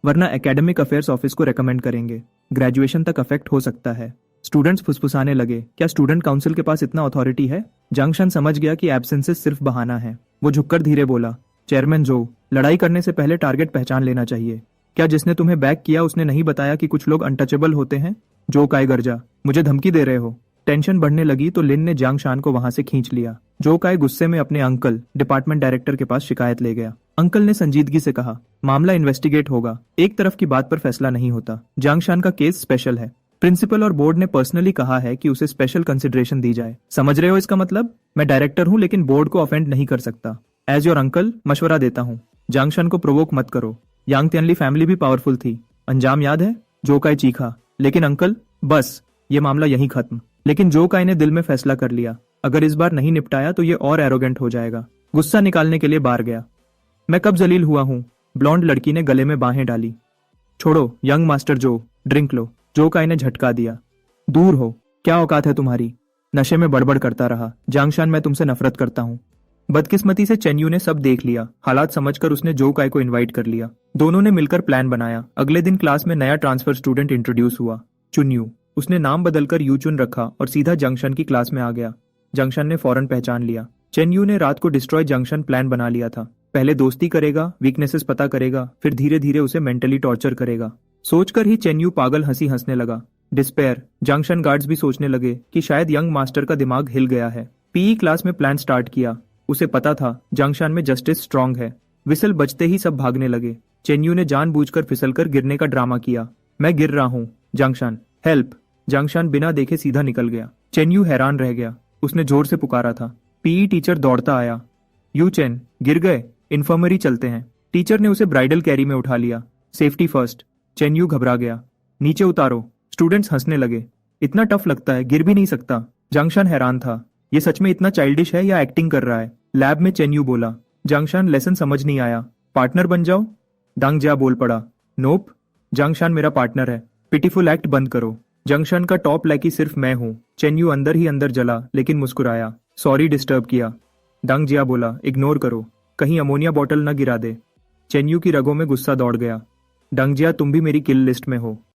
वरना एकेडमिक अफेयर्स ऑफिस को रेकमेंड करेंगे। ग्रेजुएशन तक अफेक्ट हो सकता है। स्टूडेंट्स फुसफुसाने लगे, क्या स्टूडेंट काउंसिल के पास इतना अथॉरिटी है? जियांगशान समझ गया कि एब्सेंसेस सिर्फ बहाना है। वो झुककर धीरे बोला, चेयरमैन जो, लड़ाई करने से पहले टारगेट पहचान लेना चाहिए। क्या जिसने तुम्हें बैक किया उसने नहीं बताया कि कुछ लोग अनटचेबल होते हैं? जो काय गरजा, मुझे धमकी दे रहे हो? टेंशन बढ़ने लगी तो लिन ने जांग शान को वहां से खींच लिया। जो काय गुस्से में अपने अंकल डिपार्टमेंट डायरेक्टर के पास शिकायत ले गया। अंकल ने संजीदगी से कहा, मामला इन्वेस्टिगेट होगा, एक तरफ की बात पर फैसला नहीं होता। जांग शान का केस स्पेशल है। प्रिंसिपल और बोर्ड ने पर्सनली कहा है कि उसे स्पेशल कंसिडरेशन दी जाए। समझ रहे हो इसका मतलब? मैं डायरेक्टर हूँ लेकिन बोर्ड को ऑफेंड नहीं कर सकता। एज योर अंकल मशवरा देता हूँ, जांग शान को प्रोवोक मत करो। यांग तियनली फैमिली भी पावरफुल थी। अंजाम याद है? जो काय चीखा, लेकिन अंकल बस ये मामला यहीं खत्म। लेकिन जो काय ने दिल में फैसला कर लिया, अगर इस बार नहीं निपटाया तो ये और एरोगेंट हो जाएगा। गुस्सा निकालने के लिए बाहर गया। मैं कब जलील हुआ हूँ? ब्लॉन्ड लड़की ने गले में बाहें डाली। छोड़ो यंग मास्टर जो, ड्रिंक लो। जो काय ने झटका दिया। दूर हो, क्या औकात है तुम्हारी? नशे में बड़बड़ करता रहा। जांगशान, मैं तुमसे नफरत करता हूँ। बदकिस्मती से चेन्यू ने सब देख लिया। हालात समझकर उसने जो काय को इनवाइट कर लिया। दोनों ने मिलकर प्लान बनाया। अगले दिन क्लास में नया ट्रांसफर स्टूडेंट इंट्रोड्यूस हुआ, चुन्यू। उसने नाम बदलकर यू चुन रखा और सीधा जंक्शन की क्लास में आ गया। जंक्शन ने फौरन पहचान लिया। चेन्यू ने रात को डिस्ट्रॉय जंक्शन प्लान बना लिया था। पहले दोस्ती करेगा, वीकनेसेस पता करेगा, फिर धीरे धीरे उसे मेंटली टॉर्चर करेगा। सोचकर ही चेन्यू पागल हंसी हंसने लगा। डिस्पेयर। जंक्शन गार्ड्स भी सोचने लगे कि शायद यंग मास्टर का दिमाग हिल गया है। पीई क्लास में प्लान स्टार्ट किया। उसे पता था जंक्शन में जस्टिस स्ट्रांग है। विसल बजते ही सब भागने लगे। चेन्यू ने जानबूझकर फिसलकर गिरने का ड्रामा किया। मैं गिर रहा हूँ जंक्शन, हेल्प। जंक्शन बिना देखे सीधा निकल गया। चेन्यू हैरान रह गया। उसने जोर से पुकारा था। पीई टीचर दौड़ता आया। यू चेन, गिर गए, इन्फर्मरी चलते हैं। टीचर ने उसे ब्राइडल कैरी में उठा लिया। Safety first. चेन्यू घबरा गया। नीचे उतारो। स्टूडेंट्स हंसने लगे। इतना टफ लगता है, गिर भी नहीं सकता। जंक्शन हैरान था, ये सच में इतना चाइल्डिश है या एक्टिंग कर रहा है? लैब में चेन्यू बोला। जंक्शन, लेसन समझ नहीं आया, पार्टनर बन जाओ। डंग जिया बोल पड़ा। नोप, जंक्शन मेरा पार्टनर है। पिटीफुल एक्ट बंद करो। जंक्शन का टॉप लैकी सिर्फ मैं हूँ। चेन्यू अंदर ही अंदर जला लेकिन मुस्कुराया। सॉरी डिस्टर्ब किया। डंग जिया बोला, इग्नोर करो, कहीं अमोनिया बॉटल न गिरा दे। चेन्यू की रगों में गुस्सा दौड़ गया। डंग जिया, तुम भी मेरी किल लिस्ट में हो।